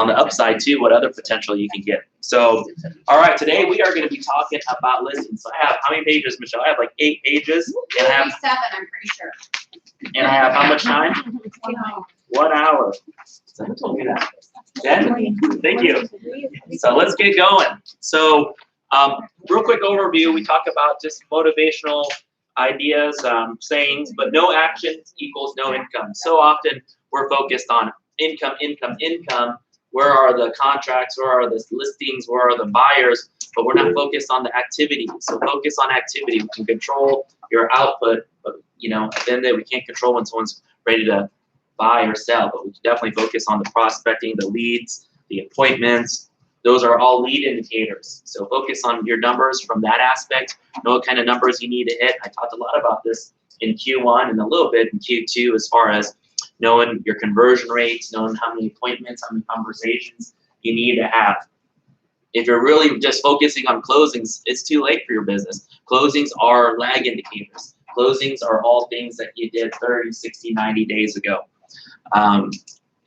on the upside too, what other potential you can get. So, all right, today we are going to be talking about listings. So I have, how many pages, Michelle? I have like 8 pages. And I have 7, I'm pretty sure. And I have how much time? 1 hour. Someone told me that. Jen? Thank you. So let's get going. So real quick overview, we talk about just motivational ideas, sayings, but no action equals no income. So often we're focused on income, income, income. Where are the contracts? Where are the listings? Where are the buyers? But we're not focused on the activity. So focus on activity. We can control your output, but you know, at the end of the day, we can't control when someone's ready to buy or sell. But we can definitely focus on the prospecting, the leads, the appointments. Those are all lead indicators. So focus on your numbers from that aspect. Know what kind of numbers you need to hit. I talked a lot about this in Q1 and a little bit in Q2 as far as knowing your conversion rates, knowing how many appointments, how many conversations you need to have. If you're really just focusing on closings, it's too late for your business. Closings are lag indicators. Closings are all things that you did 30, 60, 90 days ago.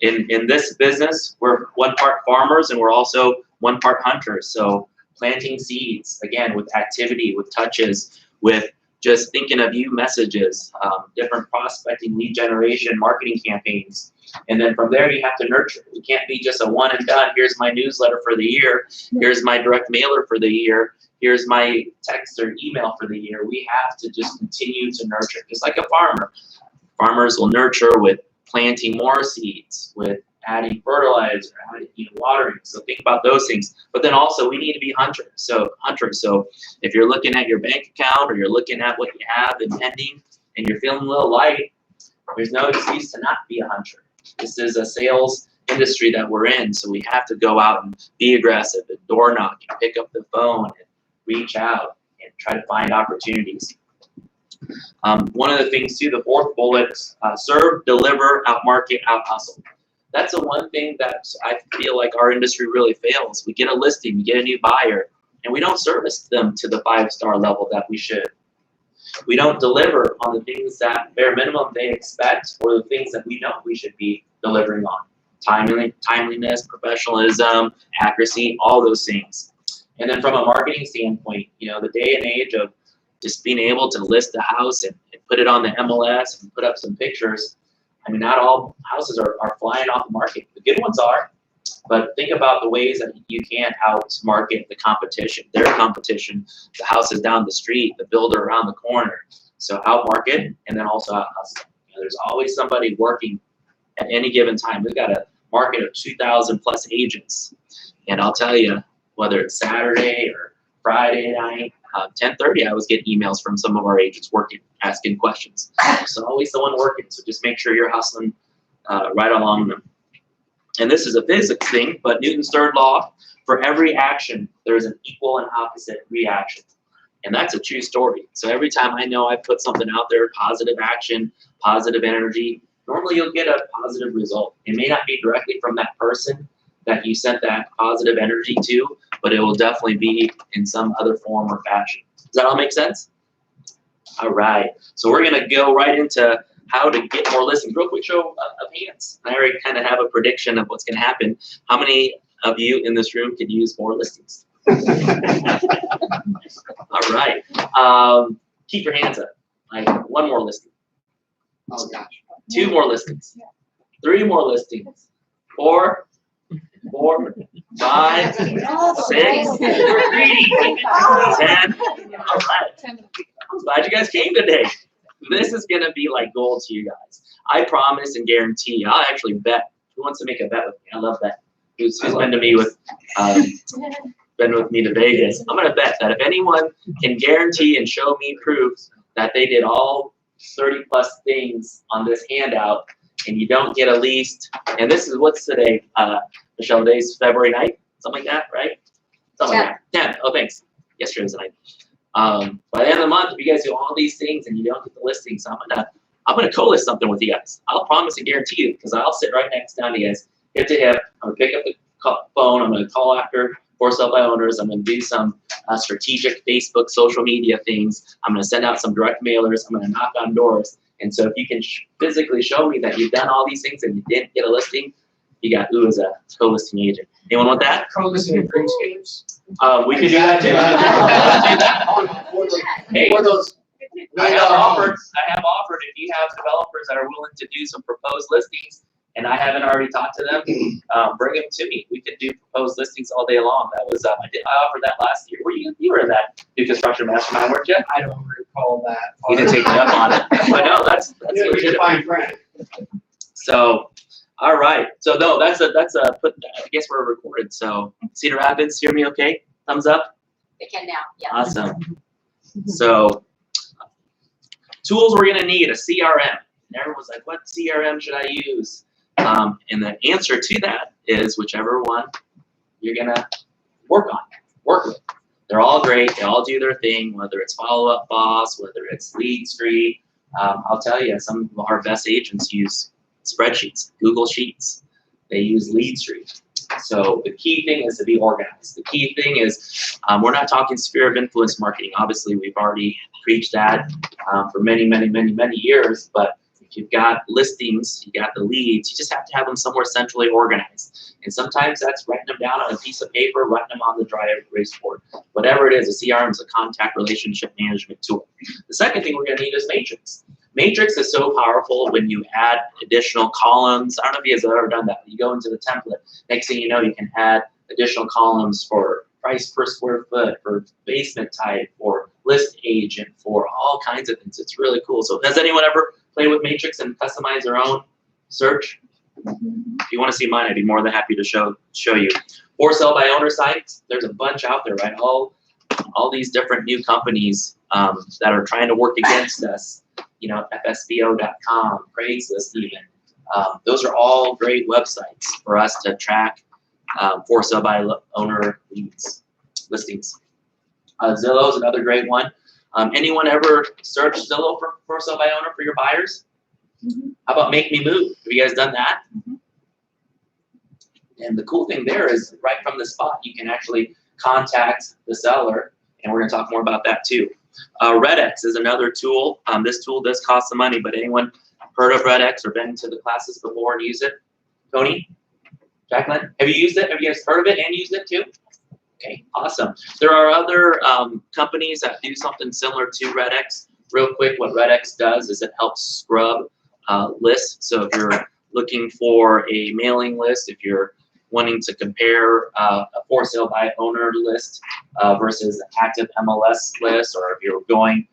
In this business, we're one part farmers and we're also one part hunters. So planting seeds, again, with activity, with touches, with just thinking of you messages, different prospecting, lead generation, marketing campaigns. And then from there, you have to nurture. It can't be just a one and done. Here's my newsletter for the year. Here's my direct mailer for the year. Here's my text or email for the year. We have to just continue to nurture, just like a farmer. Farmers will nurture with planting more seeds, with adding fertilizer, adding, watering. So think about those things. But then also we need to be hunters. So if you're looking at your bank account or you're looking at what you have and pending and you're feeling a little light, there's no excuse to not be a hunter. This is a sales industry that we're in, so we have to go out and be aggressive and door knock and pick up the phone and reach out and try to find opportunities. One of the things too, the fourth bullet, serve, deliver, outmarket, out-hustle. That's the one thing that I feel like our industry really fails. We get a listing, we get a new buyer, and we don't service them to the 5-star level that we should. We don't deliver on the things that bare minimum they expect or the things that we know we should be delivering on. Timeliness, professionalism, accuracy, all those things. And then from a marketing standpoint, the day and age of just being able to list the house and put it on the MLS and put up some pictures. I mean, not all houses are flying off the market. The good ones are, but think about the ways that you can out-market the competition, their competition, the houses down the street, the builder around the corner. So out-market and then also out-hustle. There's always somebody working at any given time. We've got a market of 2,000 plus agents. And I'll tell you, whether it's Saturday or Friday night, 10:30, I was getting emails from some of our agents working, asking questions. So always someone working. So just make sure you're hustling right along them. And this is a physics thing, but Newton's third law, for every action, there's an equal and opposite reaction. And that's a true story. So every time I know I put something out there, positive action, positive energy, normally you'll get a positive result. It may not be directly from that person that you sent that positive energy to, but it will definitely be in some other form or fashion. Does that all make sense? All right. So we're going to go right into how to get more listings. Real quick show of hands. I already kind of have a prediction of what's going to happen. How many of you in this room could use more listings? All right. Keep your hands up. Like 1 more listing. Oh gosh. 2 more listings. 3 more listings. 4, 5, 6, you're greedy, 10. All right. I'm glad you guys came today. This is going to be like gold to you guys. I promise and guarantee. I'll actually bet. Who wants to make a bet with me? I love that. Who's been to me with to Vegas? I'm going to bet that if anyone can guarantee and show me proof that they did all 30 plus things on this handout, and you don't get at least, and this is what's today, Michelle, today's February 9th, something like that, right? Something like that. 10th. Oh, thanks. Yesterday was the 9th. By the end of the month, if you guys do all these things and you don't get the listings, I'm gonna co-list something with you guys. I'll promise and guarantee you, because I'll sit right next down to you guys, hip to hip. I'm gonna pick up the phone. I'm gonna call after for sale by owners. I'm gonna do some strategic Facebook, social media things. I'm gonna send out some direct mailers. I'm gonna knock on doors. And so if you can physically show me that you've done all these things and you didn't get a listing, You got Ooh as a co-listing agent. Anyone want that? Co-listing dreamscapes. We could do that too. Hey, For those. I have offered if you have developers that are willing to do some proposed listings, and I haven't already talked to them, bring them to me. We could do proposed listings all day long. That was I offered that last year. You were in that new construction mastermind, weren't you? I don't recall that. You didn't take me up on it. But no, that's Yeah, we should find Frank. So, all right. So no, that's a I guess we're recorded. So Cedar Rapids, hear me okay? Thumbs up. They can now, yeah. Awesome. So tools we're gonna need, a CRM. And everyone's like, what CRM should I use? And the answer to that is whichever one you're gonna work with. They're all great. They all do their thing, whether it's Follow Up Boss, whether it's Lead Street. I'll tell you, some of our best agents use spreadsheets, Google Sheets. They use Lead Street. So the key thing is to be organized. The key thing is we're not talking sphere of influence marketing. Obviously, we've already preached that for many years. But if you've got listings, you got the leads, you just have to have them somewhere centrally organized. And sometimes that's writing them down on a piece of paper, writing them on the dry erase board. Whatever it is, a CRM is a contact relationship management tool. The second thing we're going to need is Matrix. Matrix is so powerful when you add additional columns. I don't know if you guys have ever done that. You go into the template. Next thing you know, you can add additional columns for price per square foot, for basement type, for list agent, for all kinds of things. It's really cool. So has anyone ever played with Matrix and customize their own search? If you want to see mine, I'd be more than happy to show you. For sale by owner sites, there's a bunch out there, right? All these different new companies that are trying to work against us. You know, FSBO.com, Craigslist even. Those are all great websites for us to track for sale by owner listings. Zillow is another great one. Anyone ever search Zillow for sale by owner for your buyers? How about Make Me Move? Have you guys done that? And the cool thing there is right from the spot, you can actually contact the seller, and we're going to talk more about that too. RedX is another tool. This tool does cost some money, but anyone heard of RedX or been to the classes before and used it? Tony? Jacqueline? Have you used it? Have you guys heard of it and used it too? Okay, awesome. There are other companies that do something similar to RedX. Real quick, what RedX does is it helps scrub lists. So if you're looking for a mailing list, if you're wanting to compare a for sale by owner list versus an active MLS list, or if you're going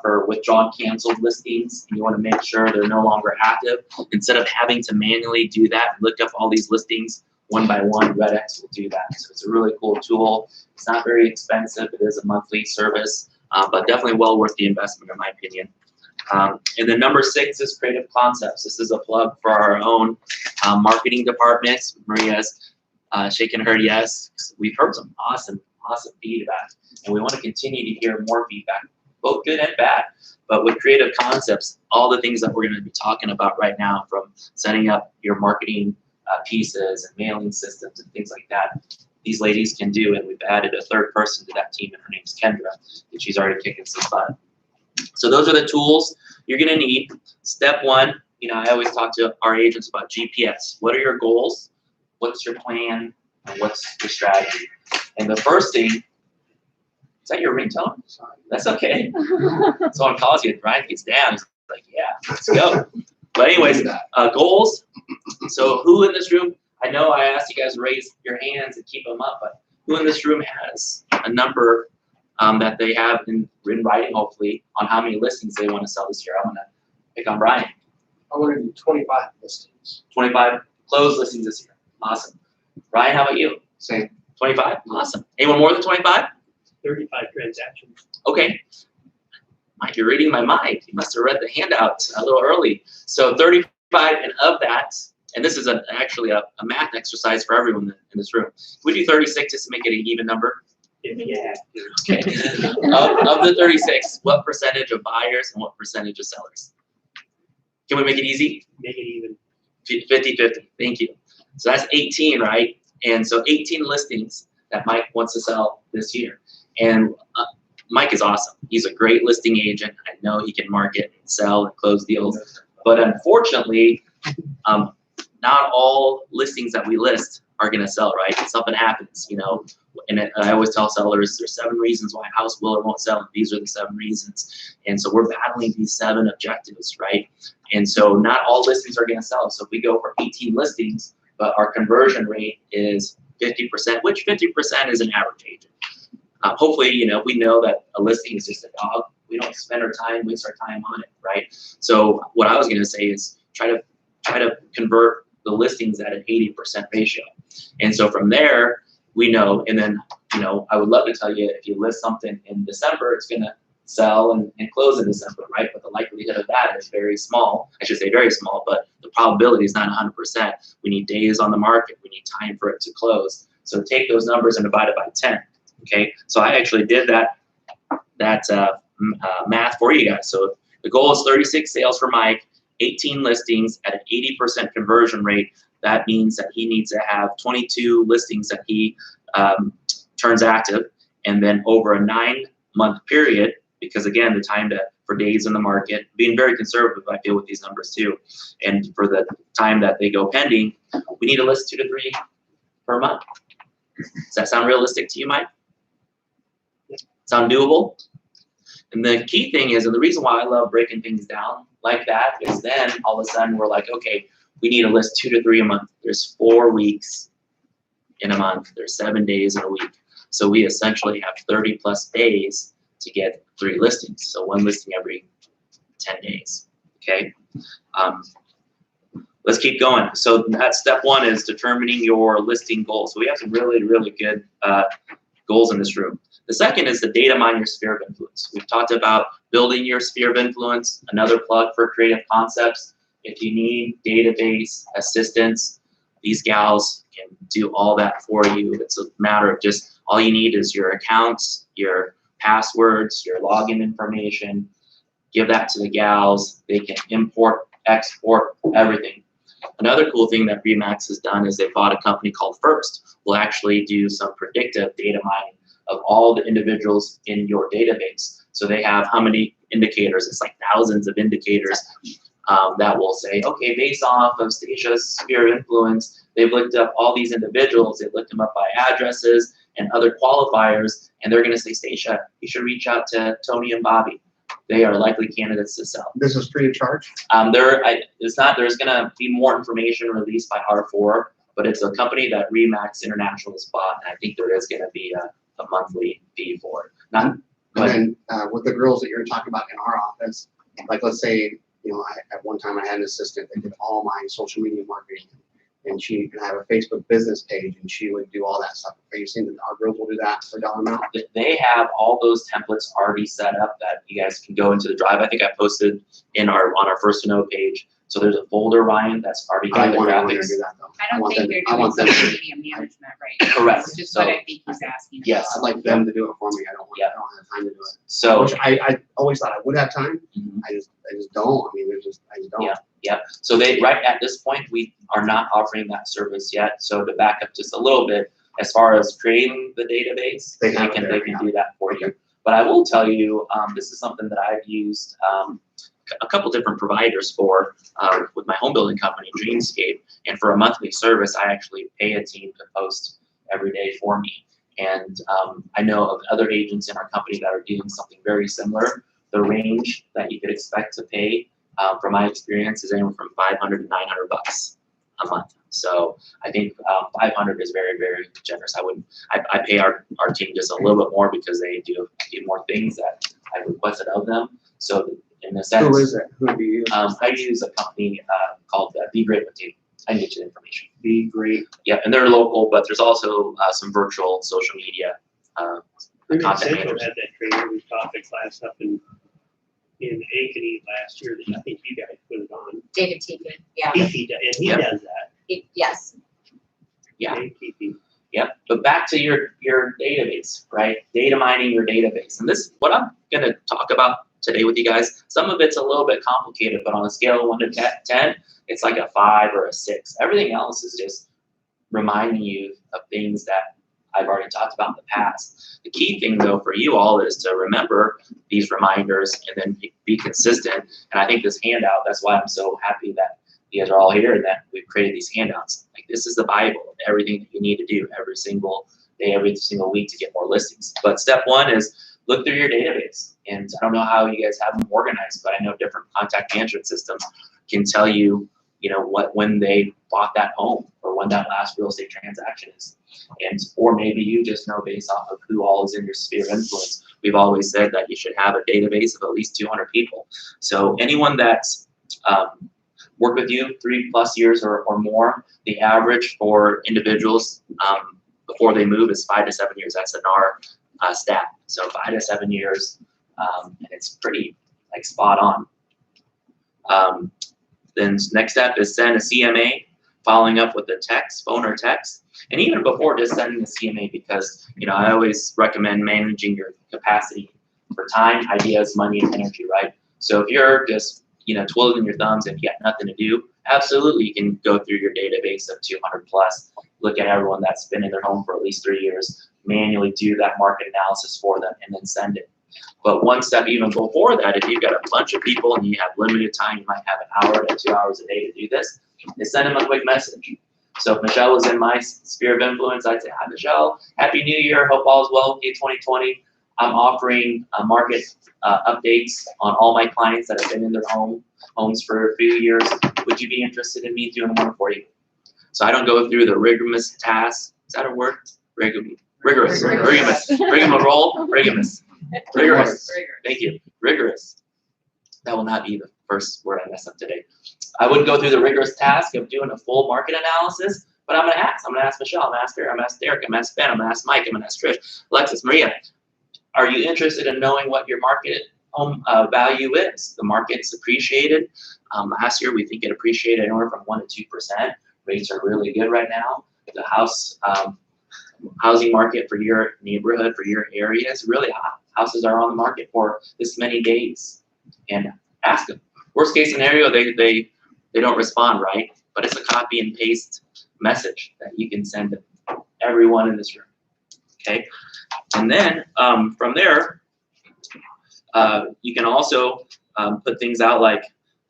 for withdrawn canceled listings and you want to make sure they're no longer active, instead of having to manually do that, look up all these listings one by one, RedX will do that. So it's a really cool tool. It's not very expensive. It is a monthly service, but definitely well worth the investment in my opinion. And then number 6 is Creative Concepts. This is a plug for our own marketing departments. Maria's shaking her yes. We've heard some awesome feedback, and we want to continue to hear more feedback, both good and bad. But with Creative Concepts, all the things that we're going to be talking about right now, from setting up your marketing pieces and mailing systems and things like that, these ladies can do, and we've added a third person to that team, and her name's Kendra, and she's already kicking some butt. So those are the tools you're going to need. Step 1, you know, I always talk to our agents about GPS. What are your goals? What's your plan? And what's your strategy? And the first thing, is that your ringtone? That's okay. Someone calls you, Brian gets down. He's like, yeah, let's go. But anyways, goals. So who in this room, I know I asked you guys to raise your hands and keep them up, but who in this room has a number that they have in writing, hopefully, on how many listings they want to sell this year? I'm going to pick on Brian. I want to do 25 listings. 25 closed listings this year. Awesome. Ryan, how about you? Same. 25? Awesome. Anyone more than 25? 35 transactions. Okay. Mike, you're reading my mind. You must have read the handout a little early. So 35, and of that, and this is actually a math exercise for everyone in this room. We do 36 just to make it an even number. Yeah. Okay. Of the 36, what percentage of buyers and what percentage of sellers? Can we make it easy? Make it even. 50-50. Thank you. So that's 18, right? And so 18 listings that Mike wants to sell this year. And Mike is awesome. He's a great listing agent. I know he can market and sell and close deals. But unfortunately, not all listings that we list are going to sell, right? Something happens, and I always tell sellers there's 7 reasons why a house will or won't sell, and these are the 7 reasons. And so we're battling these 7 objectives, right? And so not all listings are going to sell. So if we go for 18 listings, but our conversion rate is 50%, which 50% is an average agent. Hopefully, we know that a listing is just a dog. We don't spend our time, waste our time on it, right? So what I was going to say is try to convert the listings at an 80% ratio. And so from there, we know, and then, I would love to tell you if you list something in December, it's going to sell and close in December, right? But the likelihood of that is very small. I should say very small, but the probability is not 100%. We need days on the market. We need time for it to close. So take those numbers and divide it by 10. Okay, so I actually did that math for you guys. So the goal is 36 sales for Mike, 18 listings at an 80% conversion rate. That means that he needs to have 22 listings that he turns active, and then over a 9-month period, because again, the time for days in the market, being very conservative, I feel, with these numbers too, and for the time that they go pending, we need to list 2 to 3 per month. Does that sound realistic to you, Mike? Sound doable? And the key thing is, and the reason why I love breaking things down like that, is then all of a sudden we're like, okay, we need to list 2 to 3 a month. There's 4 weeks in a month. There's 7 days in a week. So we essentially have 30 plus days to get 3 listings. So 1 listing every 10 days, okay? Let's keep going. So that's step 1, is determining your listing goals. So we have some really, really good goals in this room. The second is to data mine your sphere of influence. We've talked about building your sphere of influence. Another plug for Creative Concepts. If you need database assistance, these gals can do all that for you. It's a matter of just, all you need is your accounts, your passwords, your login information. Give that to the gals. They can import, export, everything. Another cool thing that Remax has done is they bought a company called First. We'll actually do some predictive data mining of all the individuals in your database. So they have how many indicators? It's like thousands of indicators that will say, okay, based off of Stasia's sphere of influence, they've looked up all these individuals. They've looked them up by addresses and other qualifiers, and they're going to say, Stasia, you should reach out to Tony and Bobby. They are likely candidates to sell. This is free of charge? It's not. There's going to be more information released by R4, but it's a company that Remax International has bought, and I think there is going to be a monthly fee for it. And then with the girls that you're talking about in our office, like let's say, at one time I had an assistant that did all my social media marketing, and she can have a Facebook business page, and she would do all that stuff. Are you saying that our girls will do that for $1 amount? They have all those templates already set up that you guys can go into the drive. I think I posted on our First to Know page. So there's a folder, Ryan, that's already got the graphics. Do that, though. I don't think they're I doing want them social to. media management right now. Correct. It's just So- what I think he's asking. Yes. I'd like them to do it for me. I don't Yeah. have time to do it. So Which I always thought I would have time. Mhm. I just don't. I mean, I just don't. Yeah. Yep. So right at this point, we are not offering that service yet. So to back up just a little bit, as far as creating the database, They they have it can there, do yeah. that for you. Okay. But I will tell you, this is something that I've used a couple different providers for with my home building company, Dreamscape. And for a monthly service, I actually pay a team to post every day for me. And I know of other agents in our company that are doing something very similar. The range that you could expect to pay, from my experience, is anywhere from $500 to $900 a month. So I think 500 is very, very generous. I pay our team just a little bit more because they do more things that I requested of them. So in a sense, Who is it? Who do you use? I use a company called Be Great with Tape. I can get you the information. Be Great. Yeah, and they're local, but there's also some virtual social media Remax content Central managers. had that training topic class up in Ankeny last year that I think you guys put it on. David Teagan, yeah. And he Yep. does that. Yes. Yeah. Dave Teagan. Yep. But back to your database, right? Data mining your database. And this, what I'm going to talk about today with you guys, some of it's a little bit complicated, but on a scale of 1 to 10, it's like a 5 or a 6. Everything else is just reminding you of things that I've already talked about in the past. The key thing, though, for you all is to remember these reminders and then be consistent. And I think this handout, that's why I'm so happy that you guys are all here, and that we've created these handouts. Like, this is the Bible of everything that you need to do every single day, every single week to get more listings. But step one is look through your database. And I don't know how you guys have them organized, but I know different contact management systems can tell you, when they bought that home or when that last real estate transaction is. Or maybe you just know based off of who all is in your sphere of influence. We've always said that you should have a database of at least 200 people. So anyone that's worked with you 3+ years or more, the average for individuals before they move is 5 to 7 years. That's in our stat. So 5 to 7 years, and it's pretty spot on. Then next step is send a CMA, following up with a text, phone or text. And even before just sending the CMA, because I always recommend managing your capacity for time, ideas, money, and energy, right? So if you're just twiddling your thumbs and you got nothing to do, absolutely you can go through your database of 200+, look at everyone that's been in their home for at least 3 years, manually do that market analysis for them, and then send it. But one step even before that, if you've got a bunch of people and you have limited time, you might have an hour to 2 hours a day to do this, is send them a quick message. So if Michelle was in my sphere of influence, I'd say, hi Michelle, Happy New Year, hope all is well with you 2020. I'm offering market updates on all my clients that have been in their homes for a few years. Would you be interested in me doing one for you? So I don't go through the rigorous tasks. Is that a word? Rigorous. Thank you. Rigorous. That will not be the first word I mess up today. I wouldn't go through the rigorous task of doing a full market analysis, but I'm going to ask. I'm going to ask Michelle. I'm going to ask Barry. I'm going to ask Derek. I'm going to ask Ben. I'm going to ask Mike. I'm going to ask Trish, Alexis, Maria. Are you interested in knowing what your market home value is? The market's appreciated. Last year, we think it appreciated anywhere from 1% to 2%. Rates are really good right now. The housing market for your neighborhood, for your area is really hot. Houses are on the market for this many days. And ask them. Worst case scenario, they don't respond, right? But it's a copy and paste message that you can send to everyone in this room. Okay? And then from there, you can also put things out like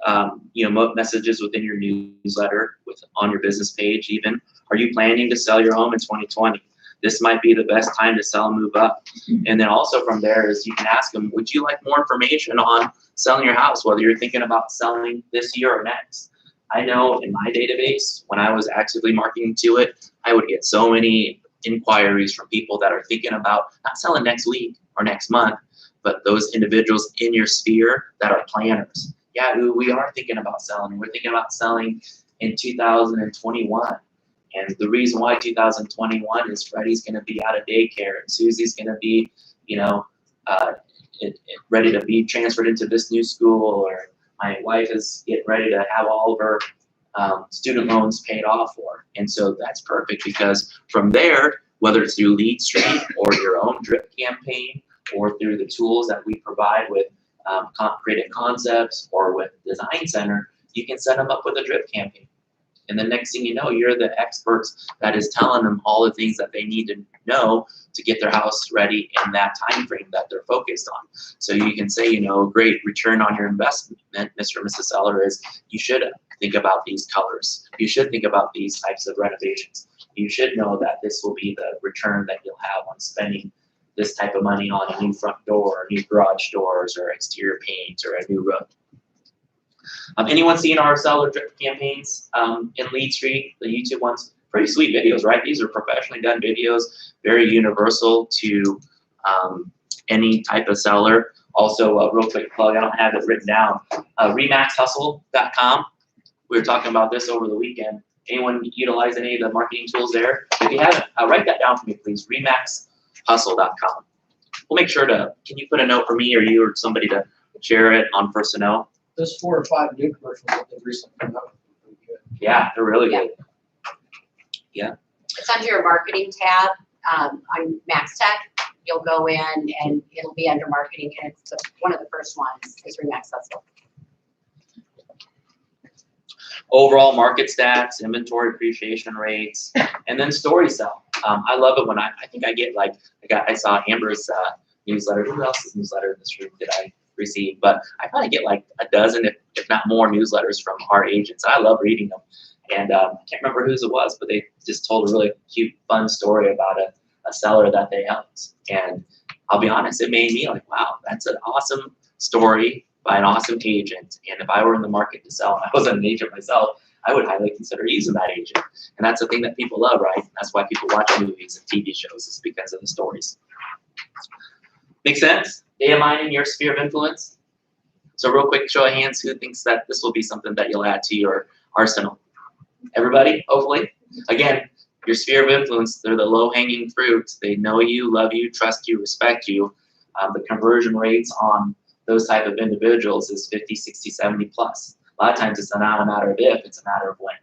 messages within your newsletter, on your business page even. Are you planning to sell your home in 2020? This might be the best time to sell and move up. And then also from there is you can ask them, would you like more information on selling your house, whether you're thinking about selling this year or next? I know in my database, when I was actively marketing to it, I would get so many inquiries from people that are thinking about not selling next week or next month, but those individuals in your sphere that are planners. Yeah, we are thinking about selling. We're thinking about selling in 2021. And the reason why 2021 is Freddie's going to be out of daycare and Susie's going to be, ready to be transferred into this new school, or my wife is getting ready to have all of her student loans paid off for. And so that's perfect, because from there, whether it's through Lead Street or your own drip campaign, or through the tools that we provide with Creative Concepts or with Design Center, you can set them up with a drip campaign. And the next thing you know, you're the experts that is telling them all the things that they need to know to get their house ready in that time frame that they're focused on. So you can say, great return on your investment, Mr. and Mrs. Seller, is you should think about these colors. You should think about these types of renovations. You should know that this will be the return that you'll have on spending this type of money on a new front door, new garage doors, or exterior paint, or a new roof. Anyone seen our seller drip campaigns in Lead Street, the YouTube ones? Pretty sweet videos, right? These are professionally done videos, very universal to any type of seller. Also, a real quick plug, I don't have it written down, remaxhustle.com. We were talking about this over the weekend. Anyone utilize any of the marketing tools there? If you haven't, write that down for me, please, remaxhustle.com. We'll make sure to, can you put a note for me or you or somebody to share it on First to Know? There's 4 or 5 new commercials that they've recently come out with. Pretty good. Yeah, they're really good. It's under your marketing tab on Max Tech. You'll go in and it'll be under marketing, and it's one of the first ones is Remax Hustle. Overall market stats, inventory appreciation rates, and then story sell. I love it when I think I get I saw Amber's newsletter. Who else's newsletter in this room did I receive, but I probably get like a dozen, if not more, newsletters from our agents. I love reading them. And I can't remember whose it was, but they just told a really cute, fun story about a seller that they helped. And I'll be honest, it made me like, wow, that's an awesome story by an awesome agent. And if I were in the market to sell, and I was an agent myself, I would highly consider using that agent. And that's the thing that people love, right? That's why people watch movies and TV shows, is because of the stories. Make sense? Data mining, your sphere of influence. So real quick, show of hands, who thinks that this will be something that you'll add to your arsenal? Everybody, hopefully. Again, your sphere of influence, they're the low-hanging fruits. They know you, love you, trust you, respect you. The conversion rates on those type of individuals is 50, 60, 70 plus. A lot of times it's not a matter of if, it's a matter of when.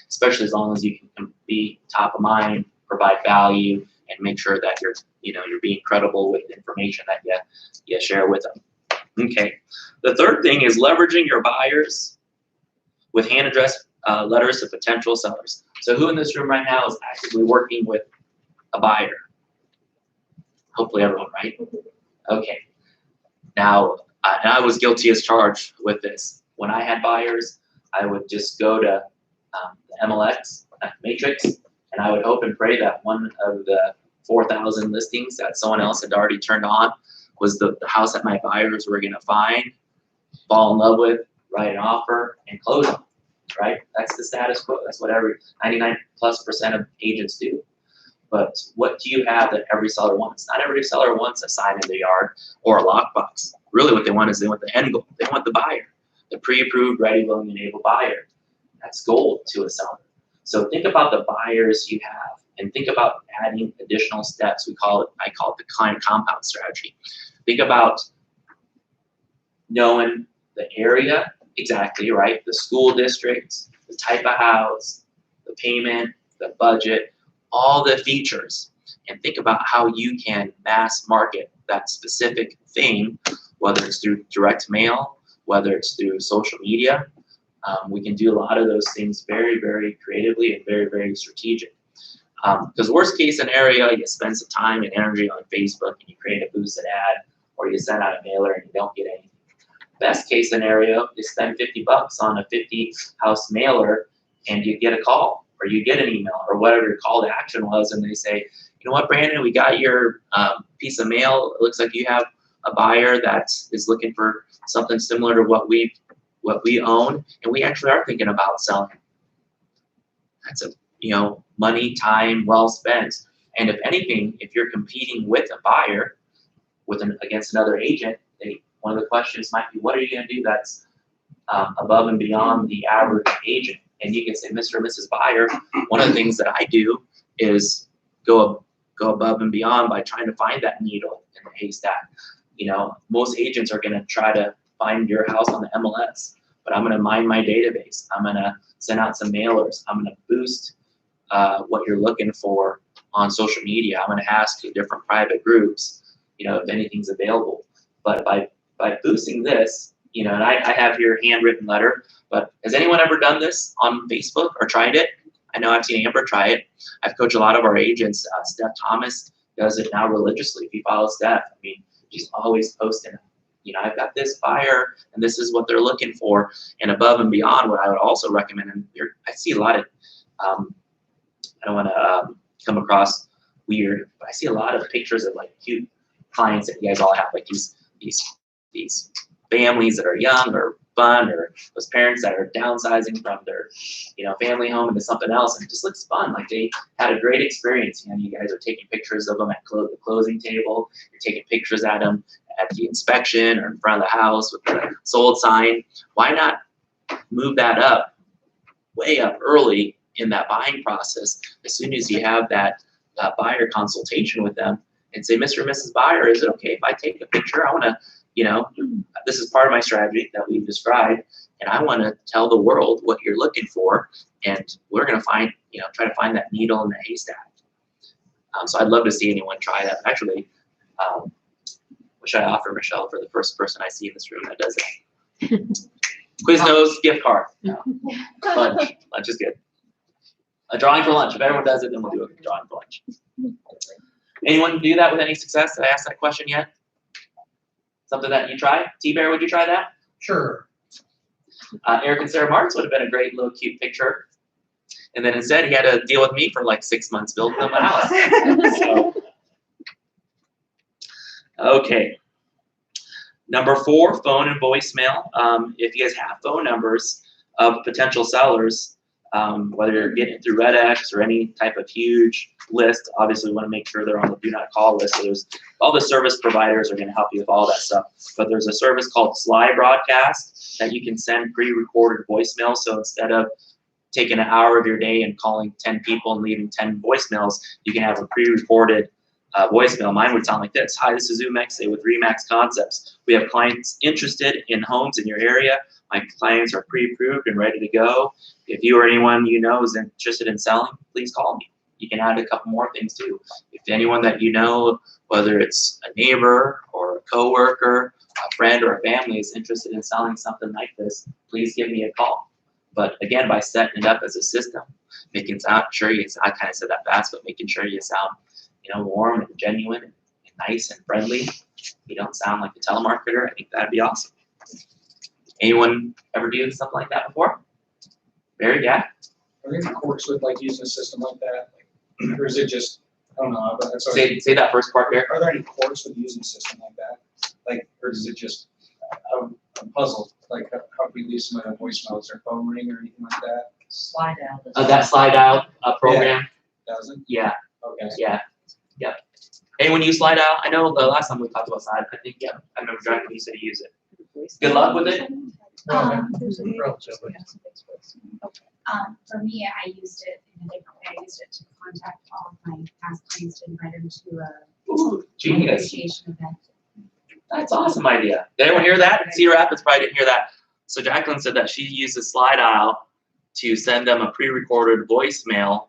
Especially as long as you can be top of mind, provide value, and make sure that you're being credible with the information that you share with them. Okay. The third thing is leveraging your buyers with hand addressed letters to potential sellers. So who in this room right now is actively working with a buyer? Hopefully everyone, right? Okay. Now, and I was guilty as charged with this. When I had buyers, I would just go to the MLX matrix, and I would hope and pray that one of the 4,000 listings that someone else had already turned on was the house that my buyers were going to find, fall in love with, write an offer, and close on. Right? That's the status quo. That's what 99+% of agents do. But what do you have that every seller wants? Not every seller wants a sign in the yard or a lockbox. Really what they want is they want the end goal. They want the buyer, the pre-approved, ready, willing, and able buyer. That's gold to a seller. So think about the buyers you have and think about adding additional steps. I call it the client compound strategy. Think about knowing the area exactly, right? The school districts, the type of house, the payment, the budget, all the features, and think about how you can mass market that specific thing, whether it's through direct mail, whether it's through social media. We can do a lot of those things very, very creatively and very, very strategic. Because worst case scenario, you spend some time and energy on Facebook and you create a boosted ad, or you send out a mailer and you don't get anything. Best case scenario, you spend $50 on a 50 house mailer and you get a call or you get an email or whatever your call to action was, and they say, you know what, Brandon, we got your piece of mail. It looks like you have a buyer that is looking for something similar to what we own, and we actually are thinking about selling. That's money, time well spent. And if anything, if you're competing with a buyer against another agent, one of the questions might be, what are you going to do that's above and beyond the average agent? And you can say, Mr. and Mrs. Buyer, one of the things that I do is go above and beyond by trying to find that needle in the haystack. Most agents are going to try to find your house on the MLS, but I'm going to mine my database. I'm going to send out some mailers. I'm going to boost what you're looking for on social media. I'm going to ask different private groups, if anything's available. But by boosting this, and I have your handwritten letter, but has anyone ever done this on Facebook or tried it? I know I've seen Amber try it. I've coached a lot of our agents. Steph Thomas does it now religiously. If you follow Steph, she's always posting, I've got this buyer and this is what they're looking for. And above and beyond, what I would also recommend, and I see a lot of, I don't want to come across weird, but I see a lot of pictures of like cute clients that you guys all have, like these families that are young or fun, or those parents that are downsizing from their family home into something else, and it just looks fun. Like they had a great experience. You guys are taking pictures of them at the closing table. You're taking pictures at them at the inspection or in front of the house with the sold sign. Why not move that up, way up early in that buying process, as soon as you have that buyer consultation with them, and say, Mr. and Mrs. Buyer, is it okay if I take a picture? I want to, this is part of my strategy that we've described, and I want to tell the world what you're looking for, and we're going to try to find that needle in the haystack. So I'd love to see anyone try that. Actually, what should I offer Michelle for the first person I see in this room that does it? Quiznos gift card. Lunch. Lunch is good. A drawing for lunch. If everyone does it, then we'll do a drawing for lunch. Anyone do that with any success? Did I ask that question yet? Something that you try? T-Bear, would you try that? Sure. Eric and Sarah Marks would have been a great little cute picture. And then instead, he had to deal with me for like 6 months building them a house. So, okay. Number 4, phone and voicemail. If you guys have phone numbers of potential sellers, whether you're getting it through RedX or any type of huge list, obviously we want to make sure they're on the do not call list. So there's all the service providers are going to help you with all that stuff. But there's a service called Sly Broadcast that you can send pre-recorded voicemails. So instead of taking an hour of your day and calling 10 people and leaving 10 voicemails, you can have a pre-recorded voicemail. Mine would sound like this. Hi, this is Umex with Remax Concepts. We have clients interested in homes in your area. My clients are pre-approved and ready to go. If you or anyone you know is interested in selling, please call me. You can add a couple more things too. If anyone that you know, whether it's a neighbor or a coworker, a friend or a family is interested in selling something like this, please give me a call. But again, by setting it up as a system, making sure you, I kind of said that fast, but making sure you sound, warm and genuine and nice and friendly. You don't sound like a telemarketer. I think that'd be awesome. Anyone ever do something like that before? Barry, yeah? Are there any courts with like using a system like that? Like, or is it just, I don't know, but that's already, Say that first part, Barry. are there any courts with using a system like that? Like, or is it just, I'm puzzled, like how can we leave somebody a voicemail? Is their phone ring or anything like that? Slide out. That slide out program. Doesn't? Yeah. Okay. Yeah. Yep. Anyone use slide out? I know the last time we talked about slide, I think, yeah, I remember Jack used to use it. Good luck with it. Relatively. For me, I used it in a different way. I used it to contact all of my past clients to invite them to a Ooh, genius. appreciation event. That's an awesome idea. Did anyone hear that? Cedar Rapids probably didn't hear that. So Jacqueline said that she uses slide out to send them a pre-recorded voicemail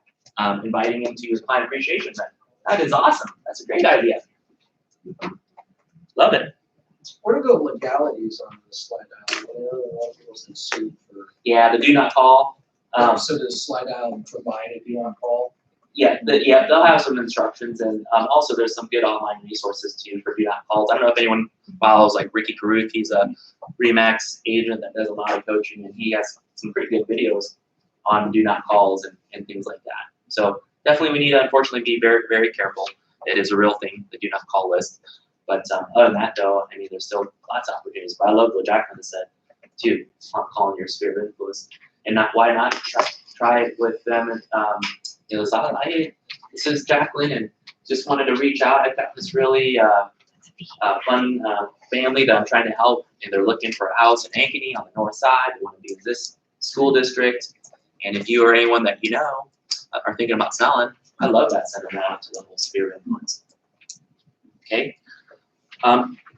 inviting them to your client appreciation event. That is awesome. That's a great idea. Love it. What are the legalities on the slide out? I know a lot of people have sued for. Yeah, the do not call. So does slide out provide a do not call? Yeah, they'll have some instructions, and also there's some good online resources too for do not calls. I don't know if anyone follows like Ricky Caruth. He's a Remax agent that does a lot of coaching, and he has some pretty good videos on do not calls and things like that. So definitely we need to unfortunately be very, very careful. It is a real thing, the do not call list. But other than that though, I mean, there's still lots of opportunities. But I love what Jacqueline said too, on calling your sphere of influence. And why not try it with them? And this is Jacqueline, and just wanted to reach out. I've got this really fun family that I'm trying to help, and they're looking for a house in Ankeny on the north side. They want to be in this school district. And if you or anyone that you know are thinking about selling, I love that. Send them out to the whole sphere of influence. Okay.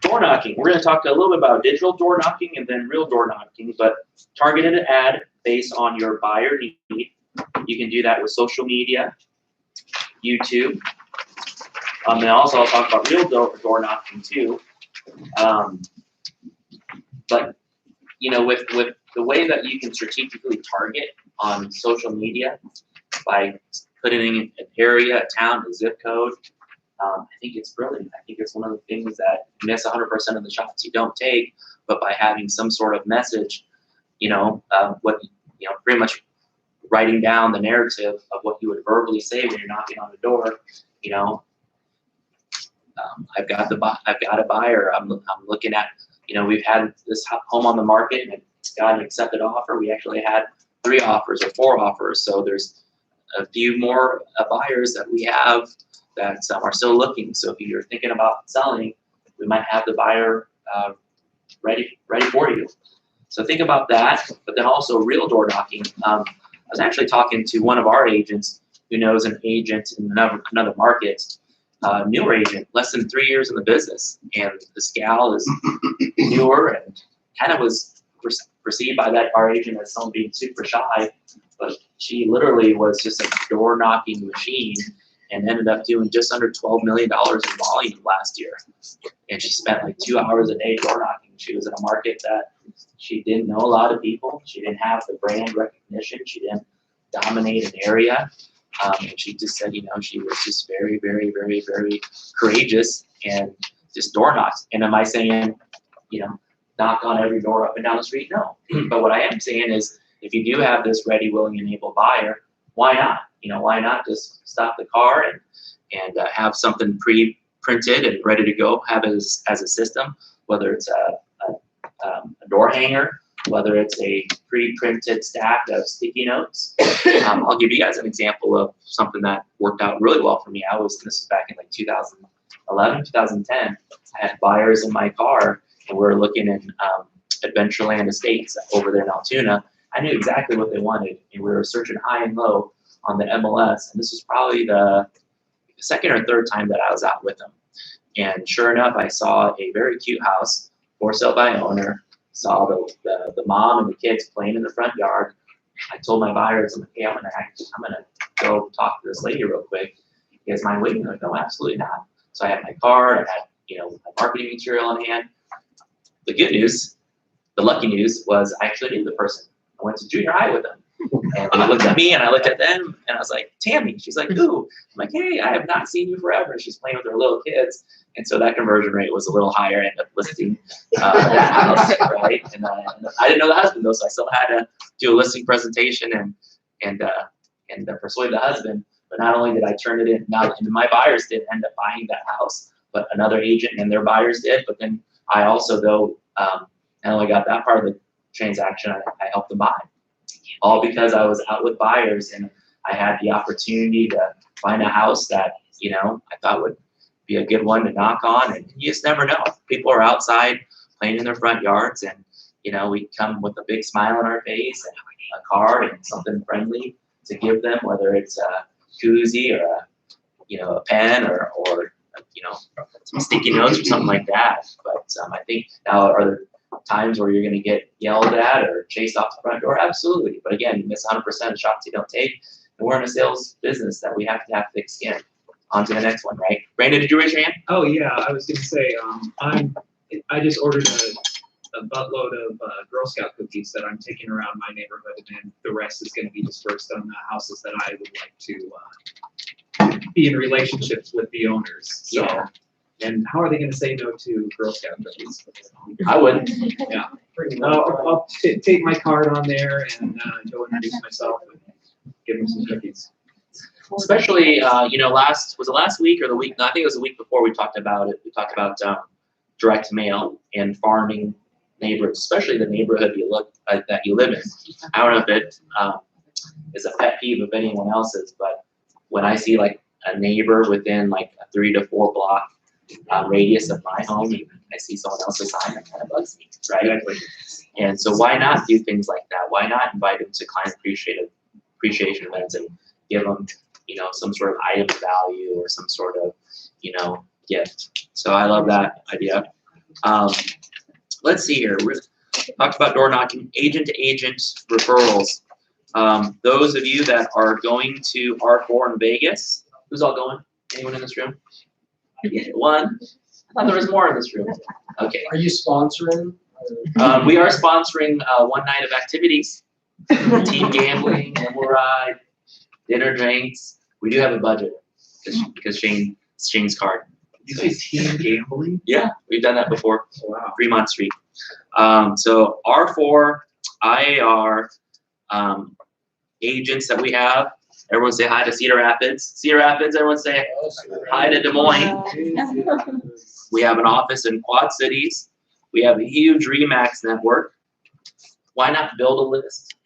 Door knocking. We're going to talk a little bit about digital door knocking and then real door knocking, but targeted ad based on your buyer need. You can do that with social media, YouTube. And also I'll talk about real door knocking too. But with the way that you can strategically target on social media by putting in an area, a town, a zip code, I think it's brilliant. I think it's one of the things that you miss 100% of the shots you don't take, but by having some sort of message, pretty much writing down the narrative of what you would verbally say when you're knocking on the door. I've got a buyer. I'm looking at. We've had this home on the market and it's got an accepted offer. We actually had 3 offers or 4 offers. So there's a few more buyers that we have that are still looking. So if you're thinking about selling, we might have the buyer ready for you. So think about that. But then also real door knocking. I was actually talking to one of our agents who knows an agent in another market, newer agent, less than 3 years in the business. And this gal is newer and kind of was perceived by our agent as someone being super shy. But she literally was just a door knocking machine and ended up doing just under $12 million in volume last year. And she spent like 2 hours a day door knocking. She was in a market that she didn't know a lot of people. She didn't have the brand recognition. She didn't dominate an area. And she just said, she was just very, very, very, very courageous and just door knocks. And am I saying knock on every door up and down the street. No. But what I am saying is, if you do have this ready, willing, and able buyer, why not? Why not just stop the car and have something pre-printed and ready to go, have it as a system, whether it's a door hanger, whether it's a pre-printed stack of sticky notes. I'll give you guys an example of something that worked out really well for me. This was back in like 2011, 2010. I had buyers in my car, and we were looking in Adventureland Estates over there in Altoona. I knew exactly what they wanted, and we were searching high and low on the MLS, and this was probably the second or third time that I was out with them. And sure enough, I saw a very cute house, for sale by owner, saw the mom and the kids playing in the front yard. I told my buyers, I'm like, hey, I'm gonna go talk to this lady real quick. You guys mind waiting? They're like, no, absolutely not. So I had my card, I had my marketing material on hand. The good news, the lucky news, was I actually knew the person. I went to junior high with them. And they looked at me and I looked at them, and I was like, Tammy. She's like, who? I'm like, hey, I have not seen you forever. She's playing with her little kids. And so that conversion rate was a little higher. I ended up listing that house, right? And I didn't know the husband though, so I still had to do a listing presentation and persuade the husband. But not only did I turn it in, and my buyers did end up buying that house, but another agent and their buyers did. But then I also though, not only got that part of the transaction, I helped them buy. All because I was out with buyers and I had the opportunity to find a house that, I thought would be a good one to knock on. And you just never know. People are outside playing in their front yards, and, we come with a big smile on our face and a card and something friendly to give them, whether it's a koozie or a pen or some sticky notes or something like that. But I think now are there times where you're going to get yelled at or chased off the front door? Absolutely. But again, you miss 100% of shots you don't take. And we're in a sales business that we have to have thick skin. On to the next one, right? Brandon, did you raise your hand? Oh yeah, I was gonna say, I just ordered a buttload of Girl Scout cookies that I'm taking around my neighborhood, and then the rest is gonna be dispersed on the houses that I would like to be in relationships with the owners. So, Yeah. And how are they gonna say no to Girl Scout cookies? I wouldn't. Yeah. I'll take my card on there and go introduce myself and give them some cookies. Especially, was it last week or the week? No, I think it was the week before we talked about it. We talked about direct mail and farming neighborhoods, especially the neighborhood that you live in. I don't know if it is a pet peeve of anyone else's, but when I see like a neighbor within like a 3 to 4 block radius of my home, I see someone else's sign, that kind of bugs me, right? And so why not do things like that? Why not invite them to client appreciation events and give them some sort of item of value or some sort of, gift. So I love that idea. Let's see here. We talked about door knocking, agent to agent referrals. Those of you that are going to R4 in Vegas, who's all going? Anyone in this room? One? I thought there was more in this room. Okay. Are you sponsoring? We are sponsoring one night of activities, team gambling, animal ride, dinner, drinks. We do have a budget because Shane's card. Did you say team gambling? Yeah, we've done that before. Wow. Fremont Street. So R4, IAR agents that we have. Everyone say hi to Cedar Rapids. Cedar Rapids, everyone say hi to Des Moines. We have an office in Quad Cities. We have a huge RE/MAX network. Why not build a list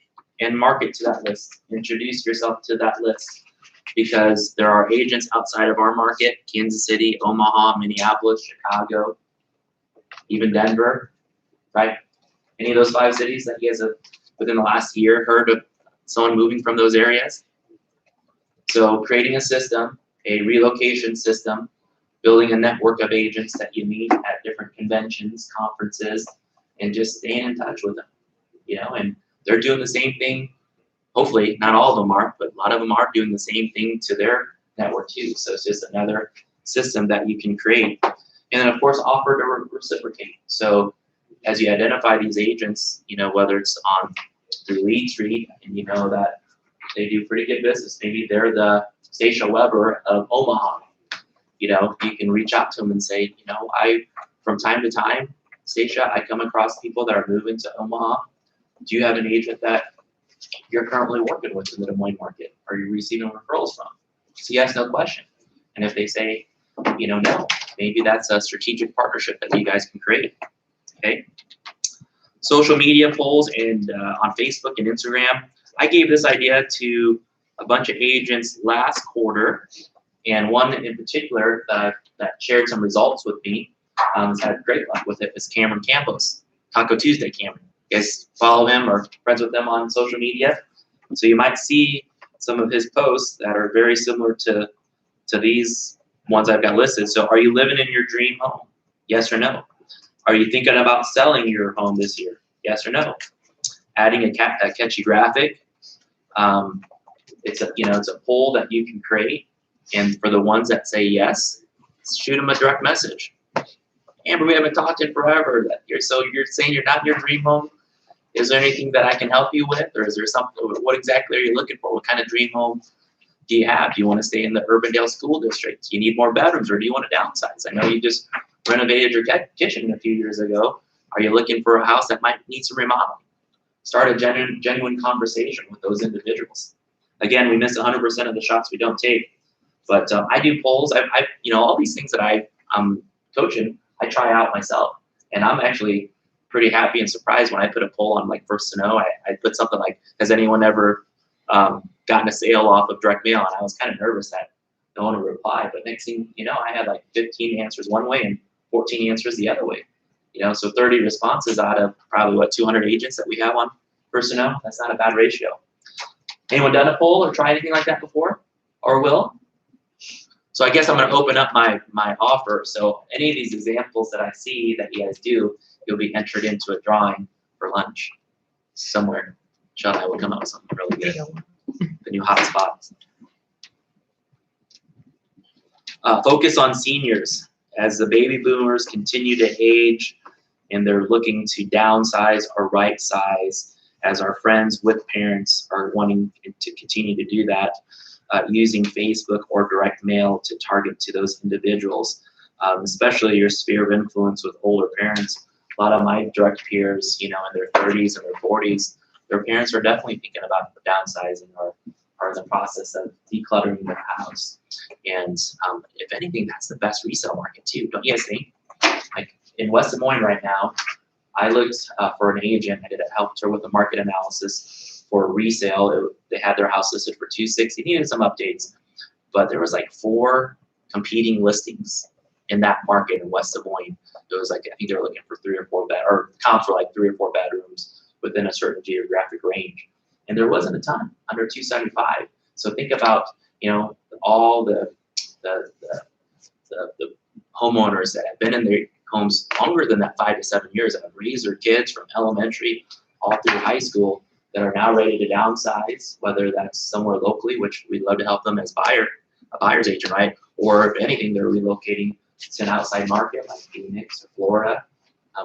and market to that list? Introduce yourself to that list, because there are agents outside of our market, Kansas City, Omaha, Minneapolis, Chicago, even Denver, right? Any of those 5 cities that you guys have within the last year heard of someone moving from those areas? So creating a system, a relocation system, building a network of agents that you meet at different conventions, conferences, and just staying in touch with them, and they're doing the same thing. Hopefully, not all of them are, but a lot of them are doing the same thing to their network too. So it's just another system that you can create. And then of course, offer to reciprocate. So as you identify these agents, whether it's through Lead Street, and that they do pretty good business. Maybe they're the Stacia Weber of Omaha. You can reach out to them and say, I, from time to time, Stacia, I come across people that are moving to Omaha. Do you have an agent that you're currently working with in the Des Moines market? Are you receiving referrals from? So yes, no question. And if they say, no, maybe that's a strategic partnership that you guys can create. Okay. Social media polls and on Facebook and Instagram. I gave this idea to a bunch of agents last quarter, and one in particular that shared some results with me, has had great luck with it, is Cameron Campos, Taco Tuesday Cameron. You guys follow him or friends with him on social media? So you might see some of his posts that are very similar to these ones I've got listed. So are you living in your dream home? Yes or no? Are you thinking about selling your home this year? Yes or no? Adding a catchy graphic. It's a poll that you can create, and for the ones that say yes, shoot them a direct message. Amber, we haven't talked in forever. You're saying you're not in your dream home. Is there anything that I can help you with, or is there something? What exactly are you looking for? What kind of dream home do you have? Do you want to stay in the Urbandale School District? Do you need more bedrooms, or do you want to downsize? I know you just renovated your kitchen a few years ago. Are you looking for a house that might need some remodeling? Start a genuine conversation with those individuals. Again, we miss 100% of the shots we don't take, but I do polls. All these things that I'm coaching, I try out myself, and I'm actually pretty happy and surprised when I put a poll on like First to Know. I put something like, has anyone ever gotten a sale off of direct mail? And I was kind of nervous that no one would reply, but next thing you know, I had like 15 answers one way and 14 answers the other way. So 30 responses out of probably 200 agents that we have on First to Know. That's not a bad ratio. Anyone done a poll or tried anything like that before, or will? So I guess I'm going to open up my offer. So any of these examples that I see that you guys do, you'll be entered into a drawing for lunch somewhere. Sean and I will come up with something really good. The new hot spots. Focus on seniors. As the baby boomers continue to age and they're looking to downsize or right size, as our friends with parents are wanting to continue to do that, using Facebook or direct mail to target to those individuals, especially your sphere of influence with older parents. A lot of my direct peers, in their 30s and their 40s, their parents are definitely thinking about downsizing or are in the process of decluttering their house. And if anything, that's the best resale market too, don't you guys think? Like in West Des Moines right now, I looked for an agent. I helped her with a market analysis for resale. They had their house listed for $260. Needed some updates, but there was like 4 competing listings in that market in West Des Moines. It was like, I think they were looking for 3 or 4 comps for like 3 or 4 bedrooms within a certain geographic range, and there wasn't a ton under 275. So think about all the homeowners that have been in their homes longer than that 5 to 7 years, that have raised their kids from elementary all through high school, that are now ready to downsize, whether that's somewhere locally, which we'd love to help them as a buyer's agent, right? Or if anything, they're relocating to an outside market like Phoenix or Florida.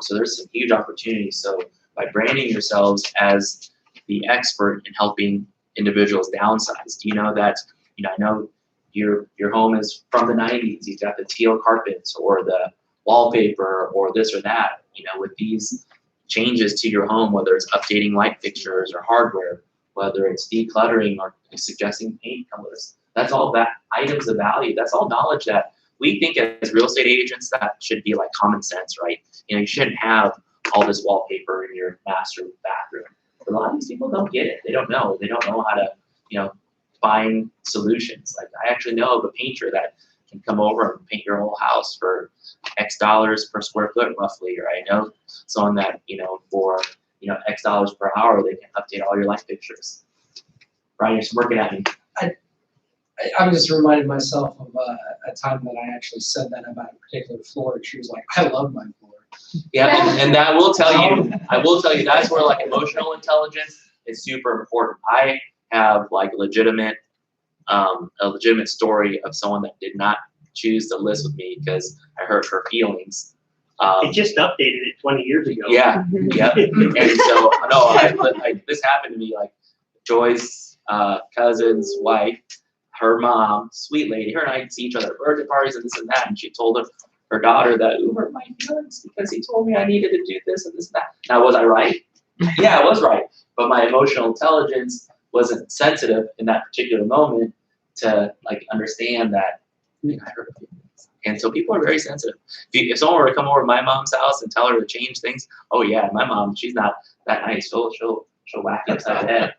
So there's some huge opportunities. So by branding yourselves as the expert in helping individuals downsize, do you know that, I know your home is from the 90s, you've got the teal carpets or the wallpaper or this or that, with these changes to your home, whether it's updating light fixtures or hardware, whether it's decluttering or suggesting paint colors, that's all that items of value. That's all knowledge that we think as real estate agents that should be like common sense, right? You shouldn't have all this wallpaper in your master bathroom. But a lot of these people don't get it. They don't know. They don't know how to, find solutions. Like I actually know of a painter that can come over and paint your whole house for X dollars per square foot roughly, or I know someone that, for, X dollars per hour, they can update all your light fixtures. Brian, you're working at me. I'm just reminding myself of a time that I actually said that about a particular floor, and she was like, I love my floor. Yeah, and that will tell you, I will tell you, that's where like emotional intelligence is super important. I have like a legitimate story of someone that did not choose to list with me because I hurt her feelings. It just updated it 20 years ago. Yeah, yeah. And so, no, this happened to me, like Joy's cousin's wife, her mom, sweet lady, her and I see each other at birthday parties and this and that, and she told her daughter that Ubered my feelings because he told me I needed to do this and this and that. Now, was I right? Yeah, I was right. But my emotional intelligence wasn't sensitive in that particular moment to like understand that I hurt her feelings. And so people are very sensitive. If someone were to come over to my mom's house and tell her to change things, oh yeah, my mom, she's not that nice. She'll whack you upside the head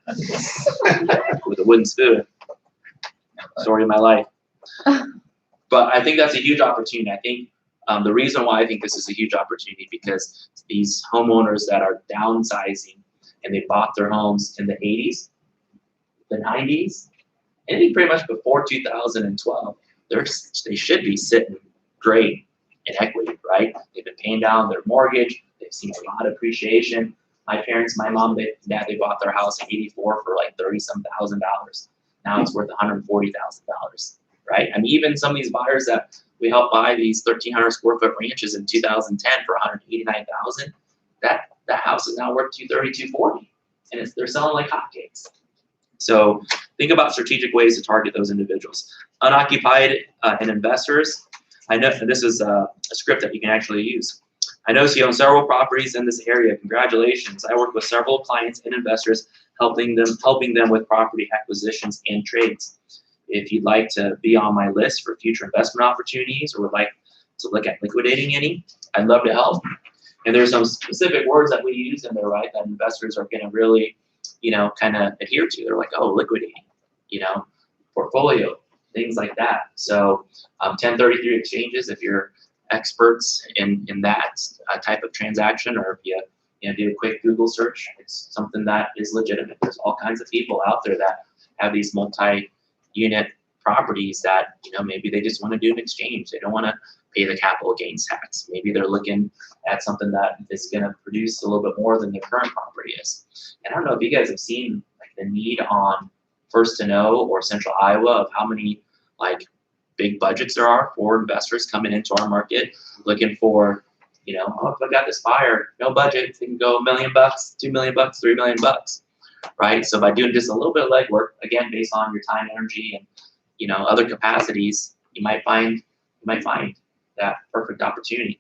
with a wooden spoon. Story of my life. But I think that's a huge opportunity. I think the reason why I think this is a huge opportunity because these homeowners that are downsizing and they bought their homes in the 80s, the 90s, and I think pretty much before 2012, they should be sitting great in equity, right? They've been paying down their mortgage. They've seen a lot of appreciation. My parents, my mom, dad, they bought their house in '84 for like $30-some thousand. Now it's worth $140,000, right? I mean, even some of these buyers that we helped buy these 1,300 square foot ranches in 2010 for $189,000, that house is now worth $230,000, $240,000, and they're selling like hotcakes. So think about strategic ways to target those individuals. Unoccupied and investors. I know this is a script that you can actually use. I notice you own several properties in this area. Congratulations. I work with several clients and investors, helping them with property acquisitions and trades. If you'd like to be on my list for future investment opportunities or would like to look at liquidating any, I'd love to help. And there's some specific words that we use in there, right, that investors are going to really, kind of adhere to. They're like, oh, liquidating, portfolio, things like that. So 1033 exchanges, if you're experts in that type of transaction, or if you do a quick Google search, it's something that is legitimate. There's all kinds of people out there that have these multi-unit properties that maybe they just want to do an exchange. They don't want to pay the capital gains tax. Maybe they're looking at something that is going to produce a little bit more than their current property is. And I don't know if you guys have seen like the need on First to Know or Central Iowa of how many like big budgets there are for investors coming into our market looking for, oh, if I got this buyer, no budget, they can go $1 million, $2 million, $3 million, right? So by doing just a little bit of legwork, again, based on your time, energy, and other capacities, you might find that perfect opportunity.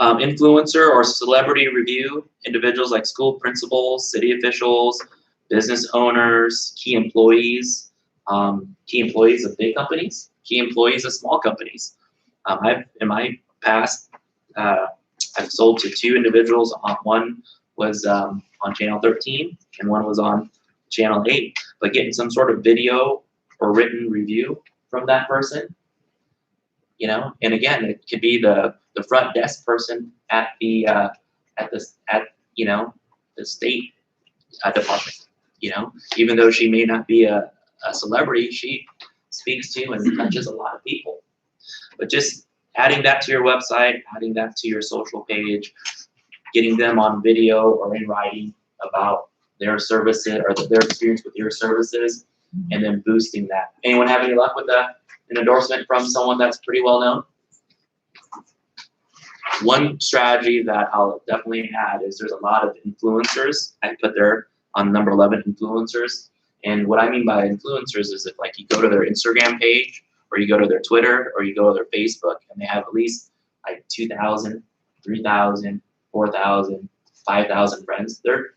Influencer or celebrity review, individuals like school principals, city officials, business owners, key employees of big companies, key employees of small companies. In my past, I've sold to 2 individuals. One was on channel 13 and one was on channel 8. But getting some sort of video or written review from that person, and again, it could be the front desk person at the state department. Even though she may not be a celebrity, she speaks to and touches a lot of people. But just adding that to your website, adding that to your social page, getting them on video or in writing about their services or their experience with your services, and then boosting that. Anyone have any luck with an endorsement from someone that's pretty well known? One strategy that I'll definitely add is there's a lot of influencers. I put there on number 11, influencers. And what I mean by influencers is if like you go to their Instagram page or you go to their Twitter or you go to their Facebook and they have at least like 2,000, 3,000, 4,000, 5,000 friends, they're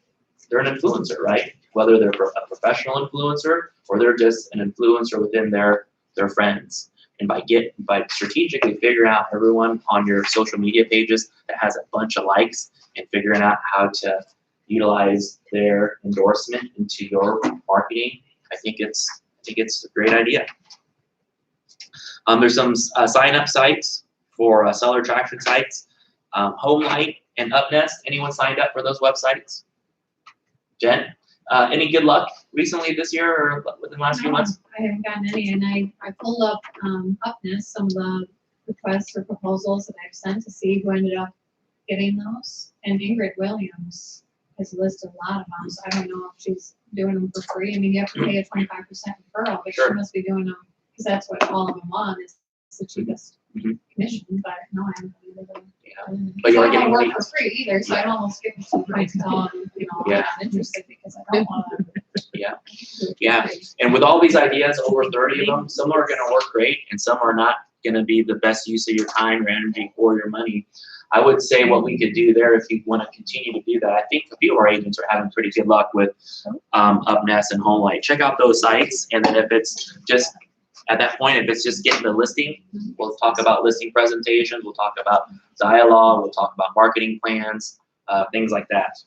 an influencer, right? Whether they're a professional influencer or they're just an influencer within their friends. And by strategically figuring out everyone on your social media pages that has a bunch of likes and figuring out how to utilize their endorsement into your marketing, I think it's a great idea. There's some sign-up sites for seller attraction sites. HomeLight and UpNest. Anyone signed up for those websites? Jen, any good luck recently this year or within the last few months? I haven't gotten any, and I pulled up UpNest, some of the requests for proposals that I've sent to see who ended up getting those. And Ingrid Williams has listed a lot of them, so I don't know if she's doing them for free. I mean, you have to pay a 25% referral, but Sure. she must be doing them because that's what all of them want is the cheapest commission. But no, I haven't been able to. But you are I don't getting work leads. for free either, so I'd almost give them some price tell them, Yeah. I'm interested because I don't want to. Yeah. And with all these ideas, over 30 of them, some are going to work great and some are not going to be the best use of your time, your energy, or your money. I would say what we could do there, if you want to continue to do that, I think a few of our agents are having pretty good luck with UpNest and HomeLight. Check out those sites, and then if it's just at that point, if it's just getting the listing, we'll talk about listing presentations, we'll talk about dialogue, we'll talk about marketing plans, things like that.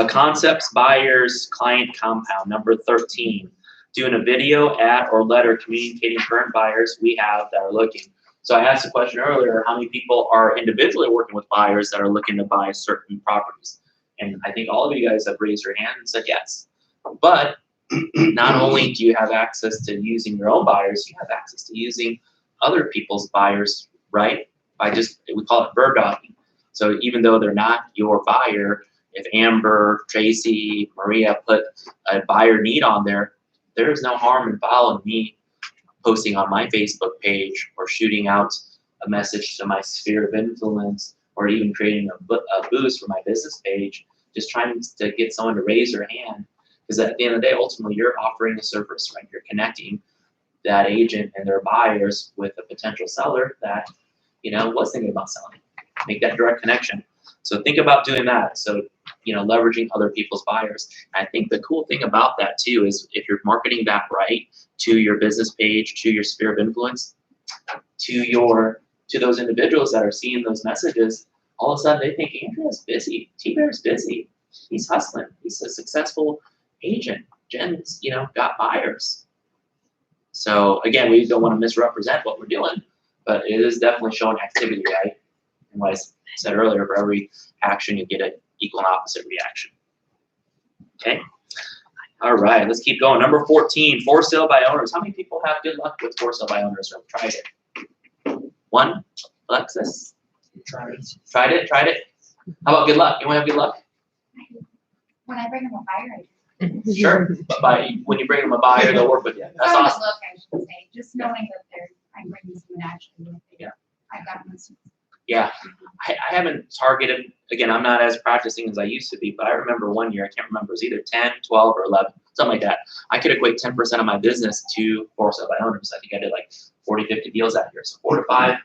Concepts, buyers, client compound, number 13. Doing a video, ad, or letter communicating current buyers we have that are looking. So I asked a question earlier, how many people are individually working with buyers that are looking to buy certain properties? And I think all of you guys have raised your hand and said yes. But not only do you have access to using your own buyers, you have access to using other people's buyers, right? We call it bird dogging. So even though they're not your buyer, if Amber, Tracy, Maria put a buyer need on there, there's no harm in following me, posting on my Facebook page, or shooting out a message to my sphere of influence, or even creating a boost for my business page, just trying to get someone to raise their hand. Because at the end of the day, ultimately, you're offering a service, right? You're connecting that agent and their buyers with a potential seller that, was thinking about selling. Make that direct connection. So think about doing that. So, leveraging other people's buyers. I think the cool thing about that too is if you're marketing that right to your business page, to your sphere of influence, to those individuals that are seeing those messages, all of a sudden they think Andrea's busy, T-Bear's busy, he's hustling, he's a successful agent, Jen's, got buyers. So again, we don't want to misrepresent what we're doing, but it is definitely showing activity, right? And what I said earlier, for every action you get an equal and opposite reaction. Okay. All right, let's keep going. Number 14, for sale by owners. How many people have good luck with for sale by owners or have tried it? One, Alexis? Tried it. Tried it? How about good luck? Anyone have good luck? When I bring them a buyer, I Sure, but when you bring them a buyer, they'll work with you. That's From the awesome. look, I should say, just knowing that I'm bringing someone actually with me. Yeah. I've got one. Yeah, I haven't targeted, again, I'm not as practicing as I used to be, but I remember one year, I can't remember, it was either 10, 12, or 11, something like that. I could equate 10% of my business to for sale by owners. I think I did like 40, 50 deals that year. So 4 to 5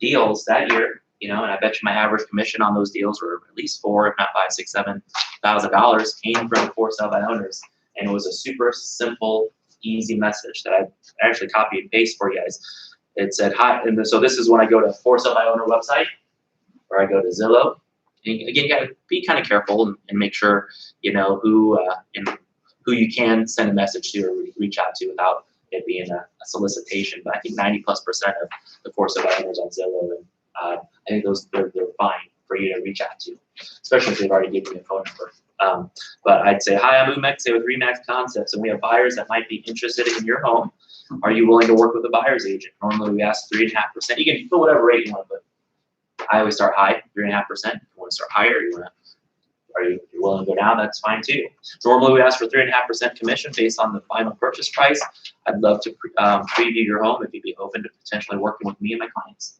deals that year, and I bet you my average commission on those deals were at least $4,000, if not $5,000, $6,000, $7,000 came from for sale by owners. And it was a super simple, easy message that I actually copied and pasted for you guys. It said, hi, and so this is when I go to for sale by owner website, or I go to Zillow. And again, you gotta be kind of careful and make sure who you can send a message to or reach out to without it being a solicitation. But I think 90+% of the for sale by owners on Zillow, and I think they're fine for you to reach out to, especially if they've already given you a phone number. But I'd say, hi, I'm Umex with Remax Concepts, and we have buyers that might be interested in your home. Are you willing to work with a buyer's agent? Normally we ask 3.5%. You can put whatever rate you want, but I always start high, 3.5%. If you want to start higher, are you willing to go down? That's fine too. Normally we ask for 3.5% commission based on the final purchase price. I'd love to preview your home if you'd be open to potentially working with me and my clients.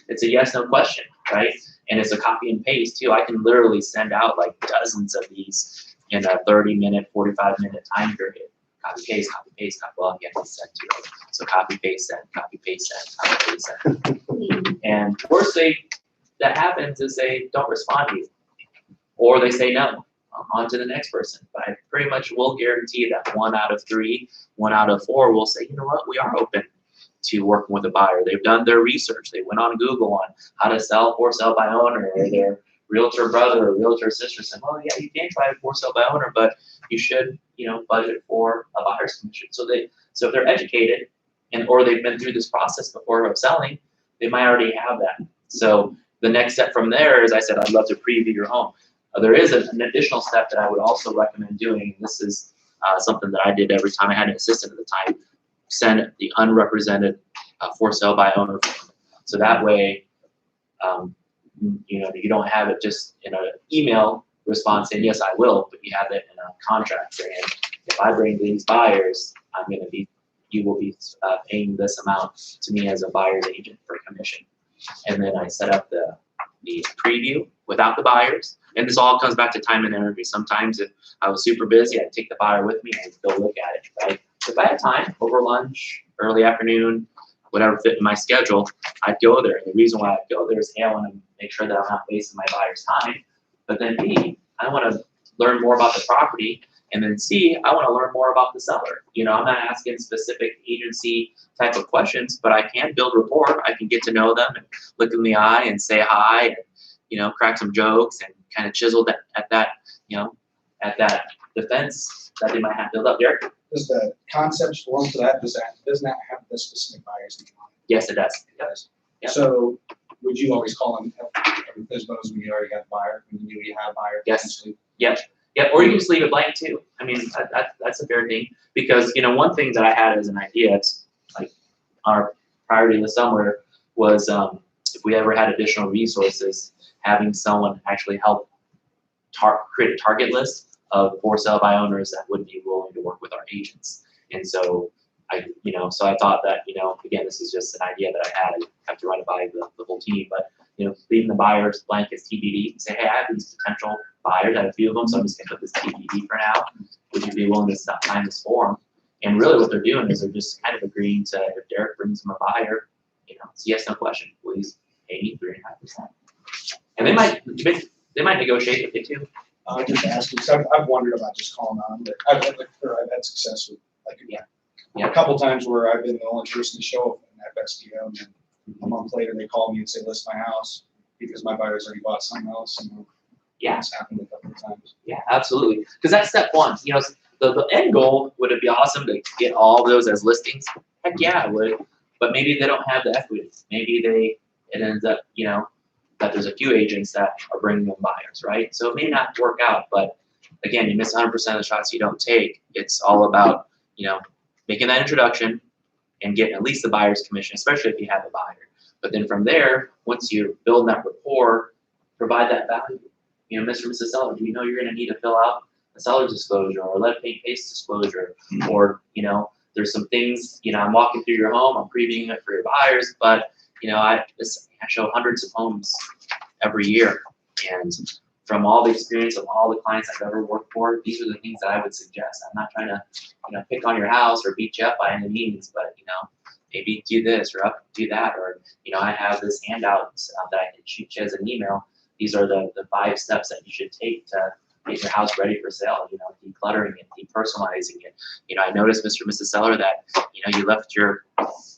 It's a yes, no question, right? And it's a copy and paste too. I can literally send out like dozens of these in a 30-minute, 45-minute time period. Copy, paste, copy, paste, copy. Well, you have to send to it. So copy, paste, send, copy, paste, send, copy, paste, send. And worst that happens is they don't respond to you, or they say no. On to the next person. But I pretty much will guarantee that 1 out of 3, 1 out of 4 will say, you know what, we are open to working with a buyer. They've done their research. They went on Google on how to sell for sale by owner, or their realtor brother or realtor sister said, well, yeah, you can try for sale by owner, but you should, budget for a buyer's commission. So if they're educated or they've been through this process before of selling, they might already have that. So the next step from there is, I said, I'd love to preview your home. There is an additional step that I would also recommend doing. This is something that I did every time I had an assistant at the time. Send the unrepresented for sale by owner form. So that way, you don't have it just in an email response saying, yes, I will, but you have it in a contract saying, if I bring these buyers, you will be paying this amount to me as a buyer's agent for commission. And then I set up the preview without the buyers. And this all comes back to time and energy. Sometimes if I was super busy, I'd take the buyer with me and go look at it, right? If I had time over lunch, early afternoon, whatever fit in my schedule, I'd go there. And the reason why I'd go there is, A, I want to make sure that I'm not wasting my buyer's time. But then B, I want to learn more about the property. And then C, I want to learn more about the seller. You know, I'm not asking specific agency type of questions, but I can build rapport. I can get to know them and look in the eye and say hi and, you know, crack some jokes and kind of chisel that at that, you know, at that defense that they might have built up. Derek? Does the concepts form for that, does that have the specific buyers in mind? Yes, it does. It does. Yep. So would you always call them FISBOs when you already got a buyer, when you knew you had a buyer? Yes. potentially? Yep. Yep. Or you can just leave it blank too. I mean, that's a fair thing, because, you know, one thing that I had as an idea, it's like our priority this summer was, if we ever had additional resources, having someone actually help create a target list of for sale by owners that would be willing to work with our agents. And so so I thought that, you know, again, this is just an idea that I had. I have to run it by the whole team, but, you know, leaving the buyers blank as TBD, say, hey, I have these potential buyers, I have a few of them, so I'm just gonna put this TBD for now. Would you be willing to sign this form? And really what they're doing is they're just kind of agreeing to, if Derek brings them a buyer, you know, it's yes, no question, please pay me 3.5%. And they might negotiate if they do. I just asked, because I've wondered about just calling on, but I've had success with, like, Yeah. a couple times where I've been the only person to show up in FSDO, and then a month later they call me and say, list my house, because my buyer's already bought something else, and Yeah. it's happened a couple of times. Yeah, absolutely. Because that's step one. You know, the end goal, would it be awesome to get all of those as listings? Heck yeah, it would. But maybe they don't have the equity. Maybe it ends up, you know, that there's a few agents that are bringing them buyers, right? So it may not work out, but again, you miss 100% of the shots you don't take. It's all about, you know, making that introduction and getting at least the buyer's commission, especially if you have a buyer. But then from there, once you're building that rapport, provide that value. You know, Mr. and Mrs. Seller, do you know you're going to need to fill out a seller's disclosure or lead paint paste disclosure? Or, you know, there's some things, you know, I'm walking through your home, I'm previewing it for your buyers, but, you know, I show hundreds of homes every year. And from all the experience of all the clients I've ever worked for, these are the things that I would suggest. I'm not trying to, you know, pick on your house or beat you up by any means, but, you know, maybe do this or do that. Or, you know, I have this handout that I can shoot you as an email. These are the 5 steps that you should take to get your house ready for sale, you know, decluttering it, depersonalizing it. You know, I noticed, Mr. and Mrs. Seller, that, you know, you left your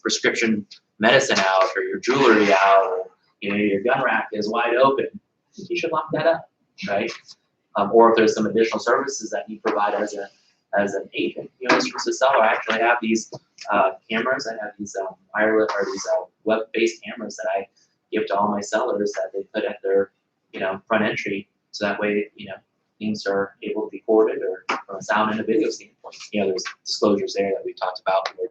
prescription medicine out or your jewelry out, or, you know, your gun rack is wide open. You should lock that up, right? Or if there's some additional services that you provide as an agent, you know, Mr. and Mrs. Seller, I actually have these cameras. I have these wireless or these web-based cameras that I give to all my sellers that they put at their, you know, front entry, so that way, you know, things are able to be recorded or from a sound and a video standpoint. You know, there's disclosures there that we talked about, where,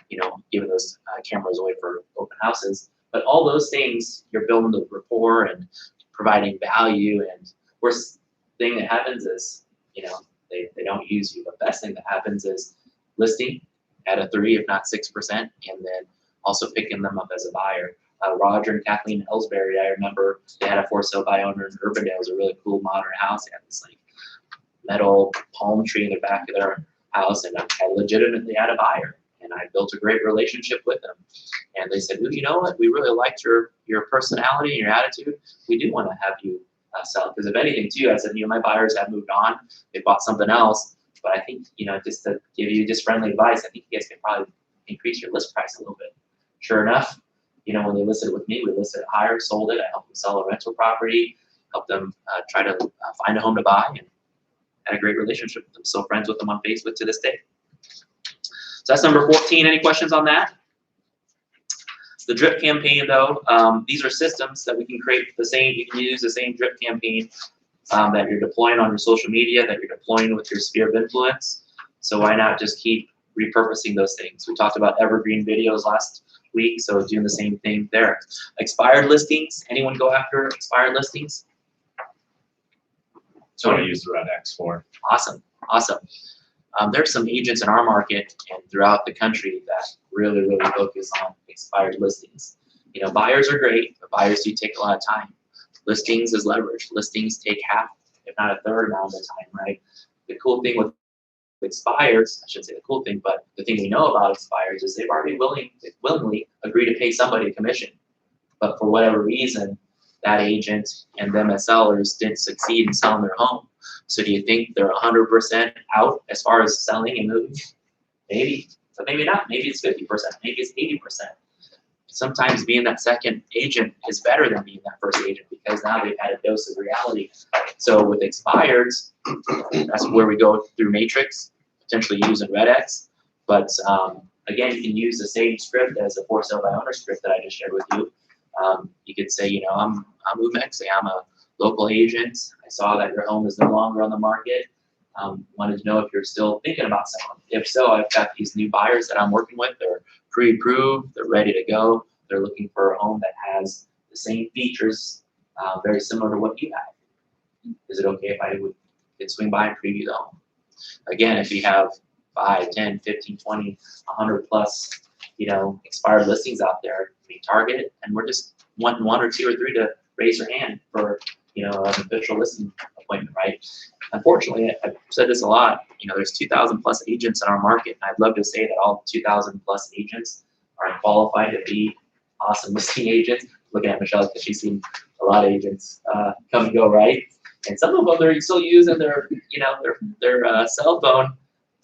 you know, giving those cameras away for open houses. But all those things, you're building the rapport and providing value. And worst thing that happens is, you know, they don't use you. The best thing that happens is listing at a 3, if not 6%, and then also picking them up as a buyer. Roger and Kathleen Ellsbury, I remember they had a for sale by owner in Urbandale. It was a really cool modern house. They had this like metal palm tree in the back of their house, and I legitimately had a buyer, and I built a great relationship with them. And they said, "Ooh, you know what? We really liked your personality and your attitude. We do want to have you sell." Because if anything, too, I said, you know, my buyers have moved on. They bought something else, but I think, you know, just to give you just friendly advice, I think you guys can probably increase your list price a little bit. Sure enough, you know, when they listed it with me, we listed it higher, sold it. I helped them sell a rental property, helped them try to find a home to buy, and had a great relationship with them. Still friends with them on Facebook to this day. So that's number 14. Any questions on that? The drip campaign, though, these are systems that we can create the same. You can use the same drip campaign that you're deploying on your social media, that you're deploying with your sphere of influence. So why not just keep repurposing those things? We talked about evergreen videos last week, so doing the same thing there. Expired listings. Anyone go after expired listings? So I use the Red X for. Awesome, awesome. There's some agents in our market and throughout the country that really focus on expired listings. You know, buyers are great, but buyers do take a lot of time. Listings is leverage. Listings take half, if not a third amount of the time, right? The cool thing with expires, I shouldn't say the cool thing, but the thing we know about expires is they've already willingly agreed to pay somebody a commission. But for whatever reason, that agent and them as sellers didn't succeed in selling their home. So do you think they're 100% out as far as selling and moving? Maybe, but maybe not. Maybe it's 50%, maybe it's 80%. Sometimes being that second agent is better than being that first agent because now they've had a dose of reality. So with expireds, that's where we go through Matrix, potentially using RedX. But again, you can use the same script as the for sale by owner script that I just shared with you. You could say, you know, I'm Umex, say I'm a local agent. I saw that your home is no longer on the market. Wanted to know if you're still thinking about selling. If so, I've got these new buyers that I'm working with. They're pre-approved, they're ready to go. They're looking for a home that has the same features, very similar to what you have. Is it okay if I could swing by and preview the home? Again, if you have 5, 10, 15, 20, 100 plus, you know, expired listings out there, we target it, and we're just wanting 1 or 2 or 3 to raise your hand for, you know, an official listing appointment, right? Unfortunately, I've said this a lot, you know, there's 2,000 plus agents in our market, and I'd love to say that all 2,000 plus agents are qualified to be awesome listing agents. Looking at Michelle because she's seen a lot of agents come and go, right? And some of them are still using their, you know, their cell phone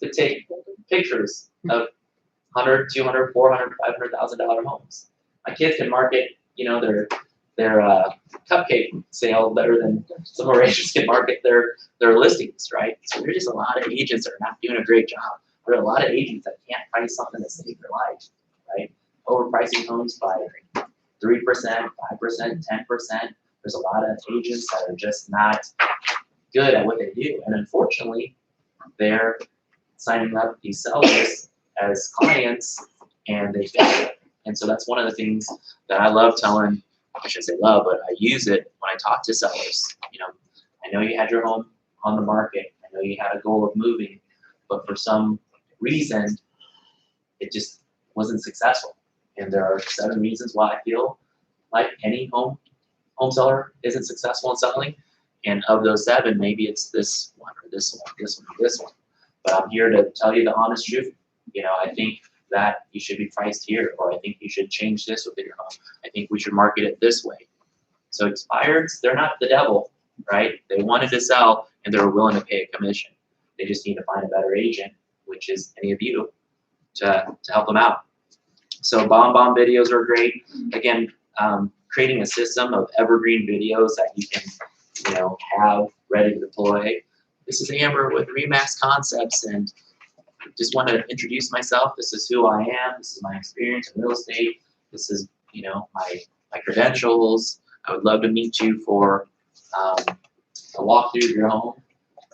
to take pictures of $100, $200, $400, $500,000 homes. My kids can market, you know, their cupcake sale better than some of our agents can market their listings, right? So there's just a lot of agents that are not doing a great job. There are a lot of agents that can't price something to save their life, right? Overpricing homes by 3%, 5%, 10%. There's a lot of agents that are just not good at what they do. And unfortunately, they're signing up these sellers as clients and they fail. And so that's one of the things that I love telling, I shouldn't say love, but I use it when I talk to sellers. You know, I know you had your home on the market. I know you had a goal of moving, but for some reason, it just wasn't successful. And there are 7 reasons why I feel like any home seller isn't successful in selling. And of those 7, maybe it's this one or this one, this one, or this one. But I'm here to tell you the honest truth. You know, I think that you should be priced here, or I think you should change this within your home. I think we should market it this way. So expireds, they're not the devil, right? They wanted to sell and they were willing to pay a commission. They just need to find a better agent, which is any of you, to help them out. So BombBomb videos are great. Again, creating a system of evergreen videos that you can, you know, have ready to deploy. This is Amber with Remax Concepts, and just want to introduce myself. This is who I am. This is my experience in real estate. This is, you know, my credentials. I would love to meet you for a walkthrough of your home.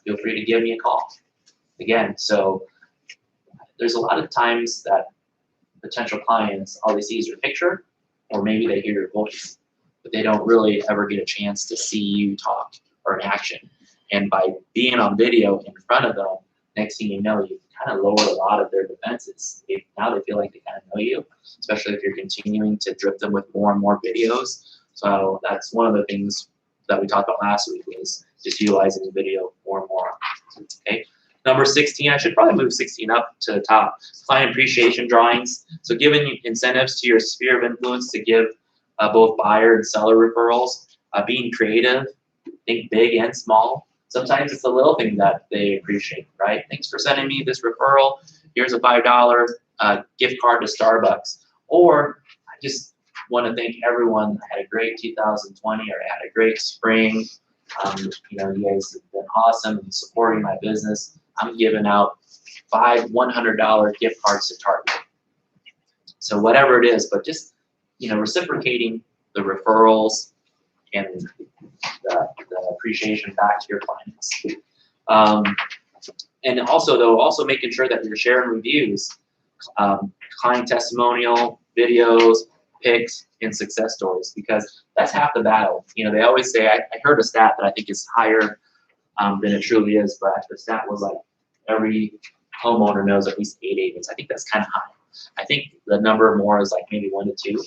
Feel free to give me a call. Again, so there's a lot of times that potential clients, all they see is your picture, or maybe they hear your voice, but they don't really ever get a chance to see you talk or in action. And by being on video in front of them, next thing you know, you kind of lowered a lot of their defenses. Now they feel like they kind of know you, especially if you're continuing to drip them with more and more videos. So that's one of the things that we talked about last week, is just utilizing the video more and more. Okay. Number 16, I should probably move 16 up to the top. Client appreciation drawings. So giving incentives to your sphere of influence to give both buyer and seller referrals. Being creative, think big and small. Sometimes it's the little thing that they appreciate, right? Thanks for sending me this referral. Here's a $5 gift card to Starbucks. Or I just want to thank everyone. I had a great 2020, or I had a great spring. You know, you guys have been awesome in supporting my business. I'm giving out 5 $100 gift cards to Target. So whatever it is, but just, you know, reciprocating the referrals and the appreciation back to your clients. And also, though, also making sure that you're sharing reviews, client testimonial, videos, pics, and success stories, because that's half the battle. You know, they always say, I heard a stat that I think is higher than it truly is, but the stat was like every homeowner knows at least 8 agents. I think that's kind of high. I think the number more is like maybe 1 to 2.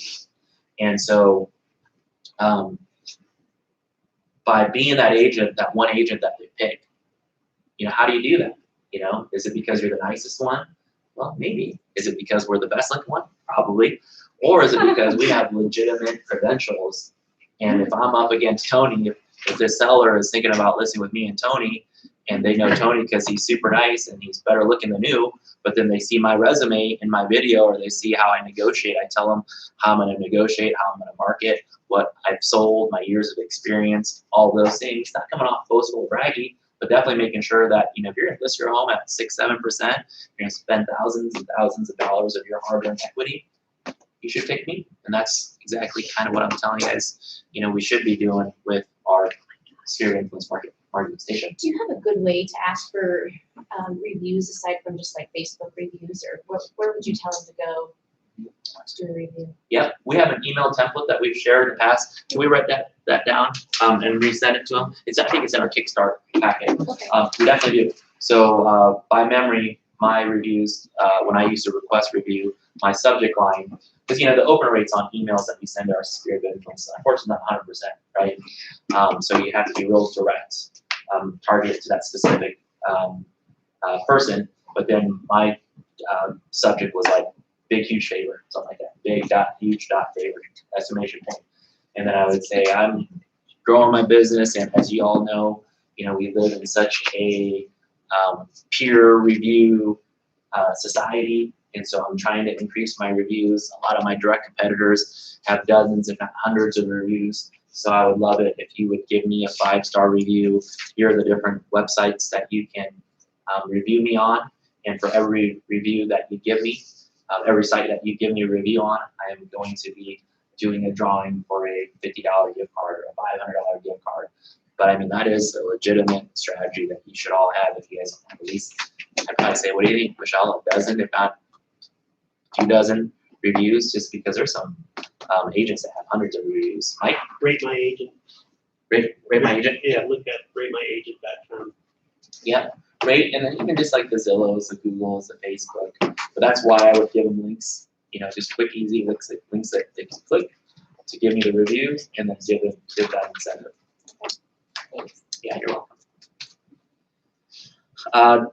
And so by being that agent, that one agent that they pick, you know, how do you do that? You know, is it because you're the nicest one? Well, maybe. Is it because we're the best looking one? Probably. Or is it because we have legitimate credentials? And if I'm up against Tony, if this seller is thinking about listing with me and Tony, and they know Tony because he's super nice and he's better looking than you, but then they see my resume in my video, or they see how I negotiate, I tell them how I'm going to negotiate, how I'm going to market, what I've sold, my years of experience, all those things. Not coming off boastful or braggy, but definitely making sure that, you know, if you're going to list your home at 6-7%, you're going to spend thousands and thousands of dollars of your hard-earned equity, you should pick me. And that's exactly kind of what I'm telling you guys, you know, we should be doing with our sphere of influence marketing station. Do you have a good way to ask for reviews aside from just like Facebook reviews, or where would you tell them to go to do a review? Yep, we have an email template that we've shared in the past. Can we write that down and resend it to them? I think it's in our Kickstart packet. Okay. We definitely do. So by memory, my reviews, when I used to request review, my subject line, because you know the open rates on emails that we send to our sphere of influence, unfortunately not 100%, right? So you have to be real direct, targeted to that specific person. But then my subject was like big, huge favor, something like that. Big dot, huge dot favor, exclamation point. And then I would say I'm growing my business, and as you all know, you know, we live in such a peer review society. And so I'm trying to increase my reviews. A lot of my direct competitors have dozens, if not hundreds of reviews. So I would love it if you would give me a 5-star review. Here are the different websites that you can review me on. And for every review that you give me, every site that you give me a review on, I am going to be doing a drawing for a $50 gift card or a $500 gift card. But I mean, that is a legitimate strategy that you should all have if you guys don't have at least. I'd probably say, what do you think, Michelle? A dozen, if not 2 dozen reviews, just because there's some agents that have hundreds of reviews. Mike? Rate My Agent. Rate my agent? Yeah, look at rateMyAgent.com. Yeah, rate, and then even just like the Zillows, the Googles, the Facebook. But that's why I would give them links, you know, just quick, easy links that they can click to give me the reviews, and then give that incentive. Yeah, you're welcome.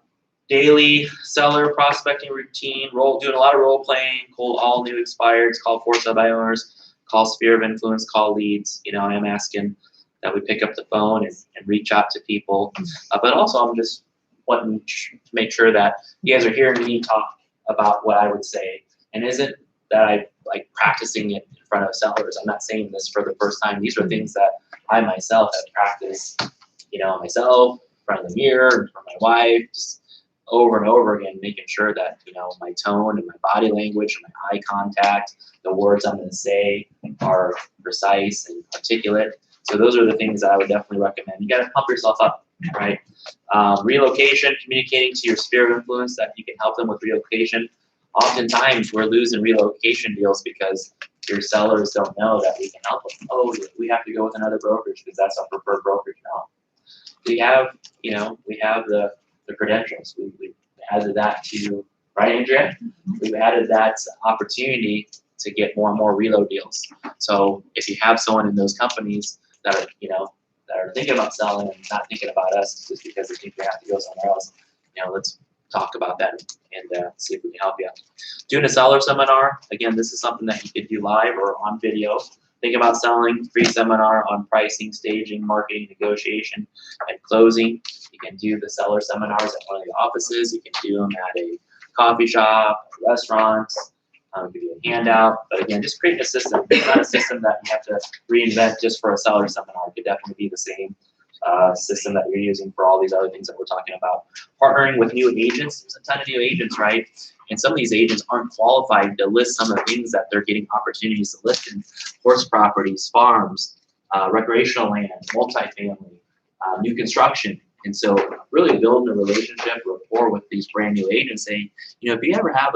Daily seller prospecting routine, doing a lot of role playing, call all new expireds, call for sale by owners, call sphere of influence, call leads. You know, I am asking that we pick up the phone and reach out to people. But also I'm just wanting to make sure that you guys are hearing me talk about what I would say. And isn't that I like practicing it in front of sellers. I'm not saying this for the first time. These are things that I myself have practiced, you know, myself, in front of the mirror, in front of my wife, just over and over again, making sure that, you know, my tone and my body language and my eye contact, the words I'm going to say are precise and articulate. So those are the things that I would definitely recommend. You got to pump yourself up, right? Relocation, communicating to your sphere of influence that you can help them with relocation. Oftentimes we're losing relocation deals because your sellers don't know that we can help them. Oh, we have to go with another brokerage because that's our preferred brokerage now. We have, you know, we have the credentials. We've added that to, right, Andrea? We've added that opportunity to get more and more reload deals. So if you have someone in those companies that are, you know, that are thinking about selling and not thinking about us just because they think they have to go somewhere else, you know, let's talk about that and see if we can help you. Doing a seller seminar, again, this is something that you could do live or on video. Think about selling, free seminar on pricing, staging, marketing, negotiation, and closing. You can do the seller seminars at one of the offices. You can do them at a coffee shop, restaurants. You can do a handout. But again, just create a system. It's not a system that you have to reinvent just for a seller seminar. It could definitely be the same system that you're using for all these other things that we're talking about. Partnering with new agents. There's a ton of new agents, right? And some of these agents aren't qualified to list some of the things that they're getting opportunities to list in horse properties, farms, recreational land, multifamily, new construction. And so really building a relationship, rapport with these brand new agents, saying, you know, if you ever have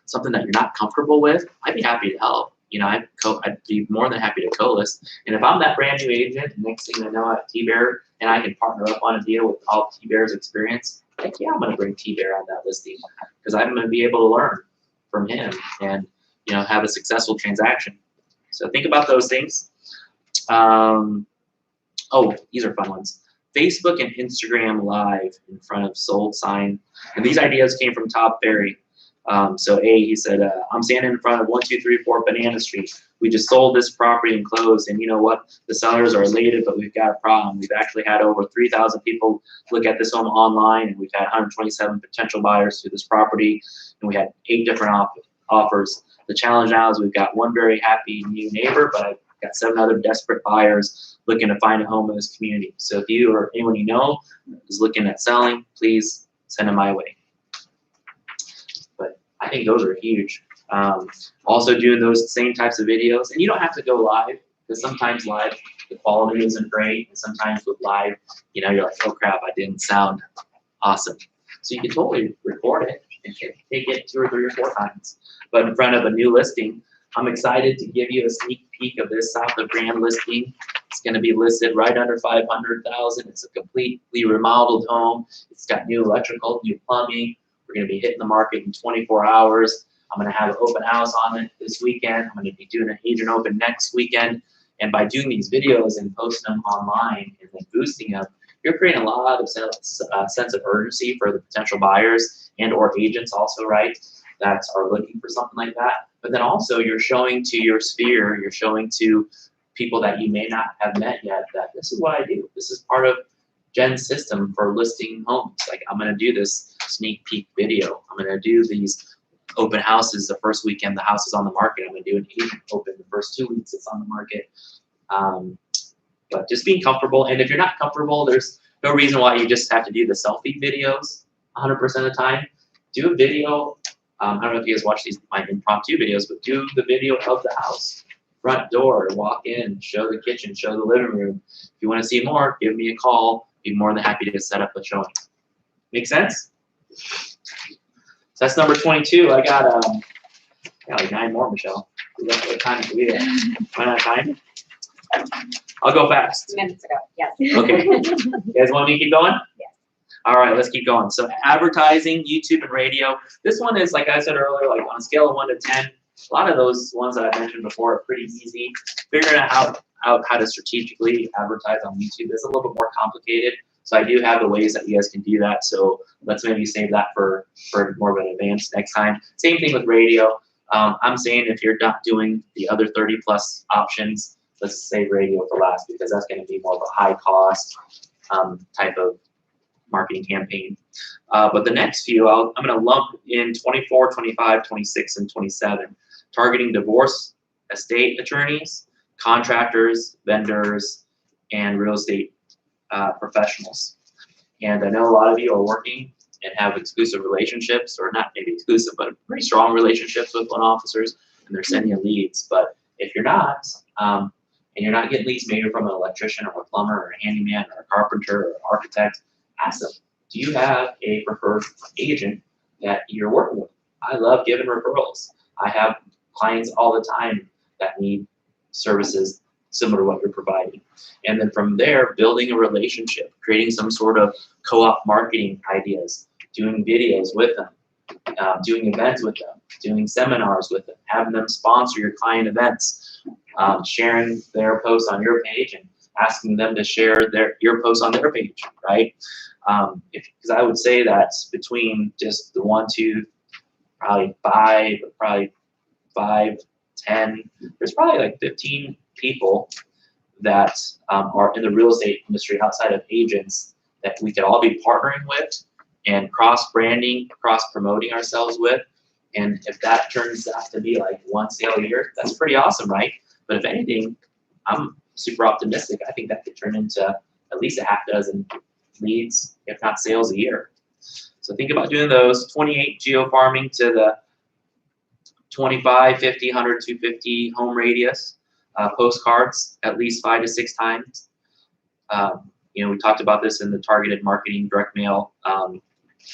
something that you're not comfortable with, I'd be happy to help. You know, I'd be more than happy to co-list. And if I'm that brand new agent, next thing I know, I have T-Bear, and I can partner up on a deal with all T-Bear's experience, heck yeah, I'm going to bring T-Bear on that listing because I'm going to be able to learn from him and, you know, have a successful transaction. So think about those things. Oh, these are fun ones. Facebook and Instagram Live in front of sold sign. And these ideas came from Todd Berry. So he said, I'm standing in front of 1234 Banana Street. We just sold this property and closed, and you know what? The sellers are elated, but we've got a problem. We've actually had over 3,000 people look at this home online, and we've had 127 potential buyers to this property, and we had 8 different offers. The challenge now is we've got one very happy new neighbor, but I've got 7 other desperate buyers looking to find a home in this community. So if you or anyone you know is looking at selling, please send them my way. But I think those are huge. Also doing those same types of videos, and you don't have to go live, because sometimes live the quality isn't great, and sometimes with live, you know, you're like, oh crap, I didn't sound awesome. So you can totally record it and take it 2 or 3 or 4 times. But in front of a new listing, I'm excited to give you a sneak peek of this South of Grand listing. It's going to be listed right under $500,000. It's a completely remodeled home. It's got new electrical, new plumbing. We're going to be hitting the market in 24 hours. I'm going to have an open house on it this weekend. I'm going to be doing an agent open next weekend. And by doing these videos and posting them online and then boosting them, you're creating a lot of sense of urgency for the potential buyers and or agents also, right, that are looking for something like that. But then also you're showing to your sphere, you're showing to people that you may not have met yet that this is what I do. This is part of Jen's system for listing homes. Like, I'm going to do this sneak peek video. I'm going to do these open houses the first weekend the house is on the market. I'm going to do an agent open the first 2 weeks it's on the market. But just being comfortable. And if you're not comfortable, there's no reason why you just have to do the selfie videos 100% of the time. Do a video. I don't know if you guys watch these my impromptu videos, but do the video of the house. Front door, walk in, show the kitchen, show the living room. If you want to see more, give me a call. Be more than happy to set up a showing. Make sense? So that's number 22. I got like 9 more, Michelle. We got the time. We run out of time. I'll go fast. Minutes ago, yes. Okay. You guys want me to keep going? Yes. All right, let's keep going. So advertising, YouTube and radio. This one is, like I said earlier, like on a scale of 1 to 10. A lot of those ones that I mentioned before are pretty easy. Figuring out how to strategically advertise on YouTube is a little bit more complicated. So I do have the ways that you guys can do that. So let's maybe save that for more of an advance next time. Same thing with radio. I'm saying if you're not doing the other 30 plus options, let's save radio for last, because that's going to be more of a high cost type of marketing campaign. But the next few, I'm going to lump in 24, 25, 26, and 27, targeting divorce estate attorneys, contractors, vendors, and real estate professionals. And I know a lot of you are working and have exclusive relationships, or not maybe exclusive, but pretty strong relationships with loan officers, and they're sending you leads. But if you're not, and you're not getting leads maybe from an electrician or a plumber or a handyman or a carpenter or an architect, ask them, do you have a preferred agent that you're working with? I love giving referrals. I have clients all the time that need services similar to what you're providing. And then from there, building a relationship, creating some sort of co-op marketing ideas, doing videos with them, doing events with them, doing seminars with them, having them sponsor your client events, sharing their posts on your page and asking them to share your posts on their page, right? Because I would say that between just the 1, 2, probably 5, 10, there's probably like 15 people that are in the real estate industry outside of agents that we could all be partnering with and cross-branding, cross-promoting ourselves with. And if that turns out to be like 1 sale a year, that's pretty awesome, right? But if anything, I'm super optimistic. I think that could turn into at least a half dozen leads, if not sales a year. So think about doing those. 28 geofarming to the 25, 50, 100, 250 home radius. Postcards at least 5 to 6 times. We talked about this in the targeted marketing direct mail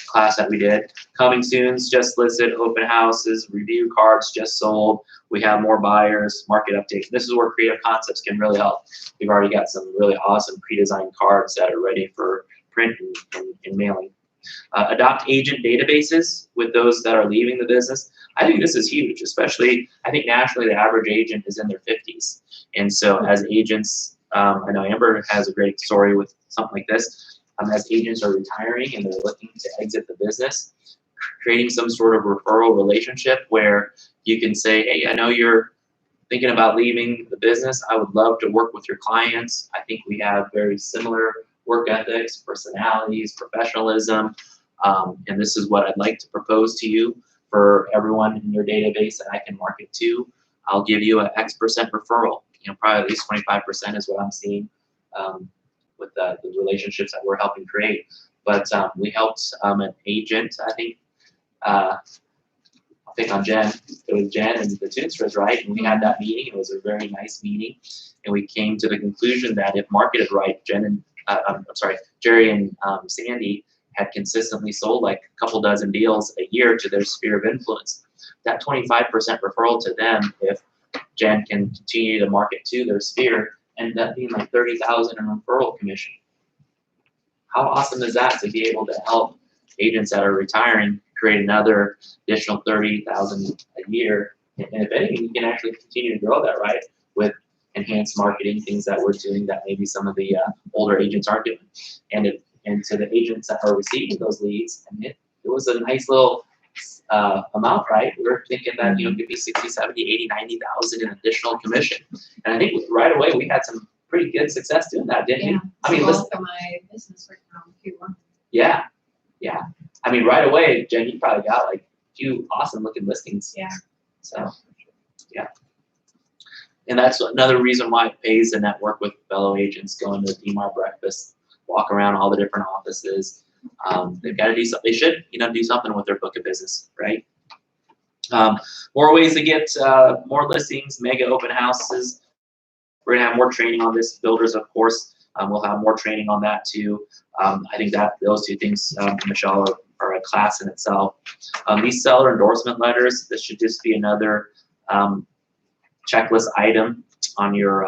class that we did. Coming soon's just listed, open houses, review cards just sold. We have more buyers, market updates. This is where Creative Concepts can really help. We've already got some really awesome pre-designed cards that are ready for print and mailing. Adopt agent databases with those that are leaving the business. I think this is huge, especially I think nationally the average agent is in their 50s. And so as agents I know Amber has a great story with something like this. As agents are retiring and they're looking to exit the business, creating some sort of referral relationship where you can say, hey, I know you're thinking about leaving the business. I would love to work with your clients. I think we have very similar work ethics, personalities, professionalism, and this is what I'd like to propose to you for everyone in your database that I can market to. I'll give you an X% referral. Probably at least 25% is what I'm seeing with the relationships that we're helping create. But we helped an agent, I think, I'll pick on Jen. It was Jen and the Toonsters, right? And we had that meeting. It was a very nice meeting. And we came to the conclusion that if marketed right, Jerry and Sandy had consistently sold like a couple dozen deals a year to their sphere of influence. That 25% referral to them, if Jen can continue to market to their sphere, ended up being like $30,000 in referral commission. How awesome is that to be able to help agents that are retiring create another additional $30,000 a year? And if anything, you can actually continue to grow that, right? With enhanced marketing, things that we're doing that maybe some of the older agents aren't doing. And to the agents that are receiving those leads, I mean, it was a nice little amount, right? We were thinking that, it could be 60, 70, 80, 90,000 in additional commission. And I think right away we had some pretty good success doing that, didn't we? I mean, listen. For my business right now, Q1. Yeah. I mean, right away, Jen, you probably got like a few awesome looking listings. Yeah. So, yeah. And that's another reason why it pays to network with fellow agents, going to DMAR breakfast, walk around all the different offices. They've got to do something. They should, do something with their book of business, right? More ways to get more listings, mega open houses. We're gonna have more training on this. Builders, of course, we'll have more training on that too. I think that those two things, Michelle, are a class in itself. These seller endorsement letters, this should just be another checklist item on your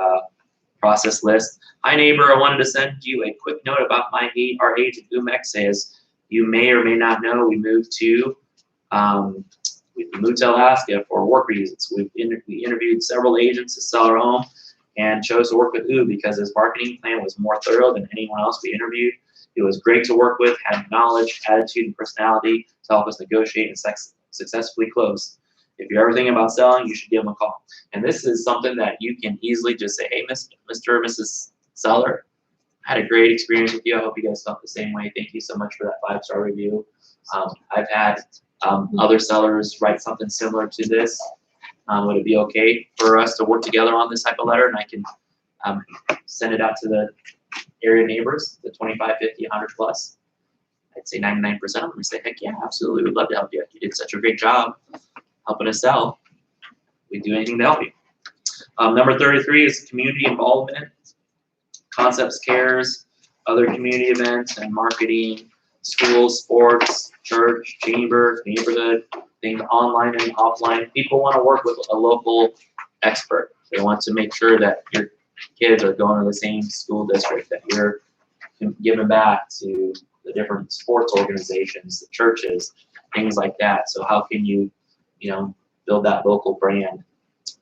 process list. Hi neighbor, I wanted to send you a quick note about our agent Umex. As you may or may not know, we moved to Alaska for work reasons. We interviewed several agents to sell our home and chose to work with U because his marketing plan was more thorough than anyone else we interviewed. He was great to work with, had knowledge, attitude, and personality to help us negotiate and successfully close. If you're ever thinking about selling, you should give him a call. And this is something that you can easily just say, hey, Mr. or Mrs. Seller, I had a great experience with you. I hope you guys felt the same way. Thank you so much for that 5-star review. I've had other sellers write something similar to this. Would it be okay for us to work together on this type of letter? And I can send it out to the area neighbors, the 25, 50, 100 plus. I'd say 99% of them would say, heck yeah, absolutely. We'd love to help you. You did such a great job helping us sell. We'd do anything to help you. Number 33 is community involvement, concepts cares, other community events and marketing, schools, sports, church, chamber, neighborhood, things online and offline. People want to work with a local expert. They want to make sure that your kids are going to the same school district, that you're giving back to the different sports organizations, the churches, things like that. So how can you, build that local brand?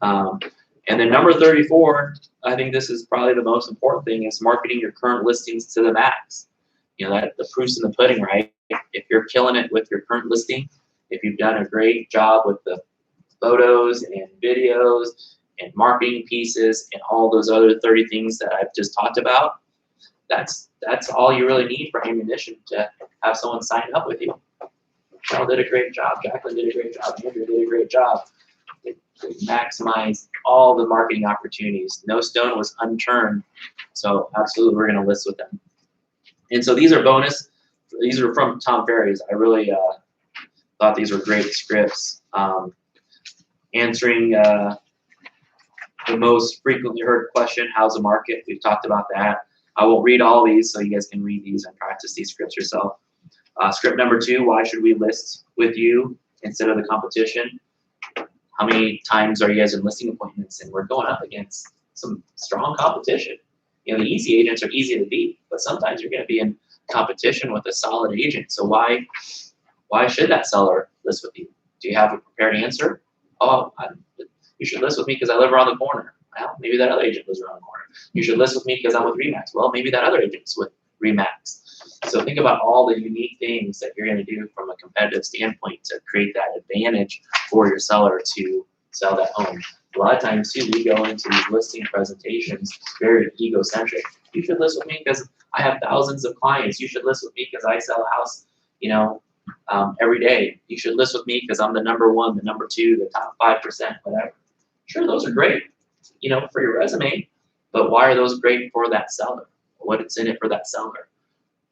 And then number 34, I think this is probably the most important thing, is marketing your current listings to the max. That the proof's in the pudding, right? If you're killing it with your current listing, if you've done a great job with the photos and videos and marketing pieces and all those other 30 things that I've just talked about, that's all you really need for ammunition to have someone sign up with you. Michelle did a great job. Jacqueline did a great job. Andrew did a great job. They maximized all the marketing opportunities. No stone was unturned. So absolutely, we're going to list with them. And so these are bonus. These are from Tom Ferry's. I really thought these were great scripts. Answering the most frequently heard question, how's the market? We've talked about that. I won't read all these, so you guys can read these and practice these scripts yourself. Script number 2, why should we list with you instead of the competition? How many times are you guys in listing appointments? And we're going up against some strong competition. The easy agents are easy to beat, but sometimes you're going to be in competition with a solid agent. So why should that seller list with you? Do you have a prepared answer? Oh, you should list with me because I live around the corner. Well, maybe that other agent lives around the corner. You should list with me because I'm with Remax. Well, maybe that other agent's with Remax. So think about all the unique things that you're going to do from a competitive standpoint to create that advantage for your seller to sell that home. A lot of times too, we go into these listing presentations very egocentric. You should list with me because I have thousands of clients. You should list with me because I sell a house, you know, every day. You should list with me because I'm the number one, the number two, the top 5%, whatever. Sure, those are great, you know, for your resume, but why are those great for that seller? What's in it for that seller?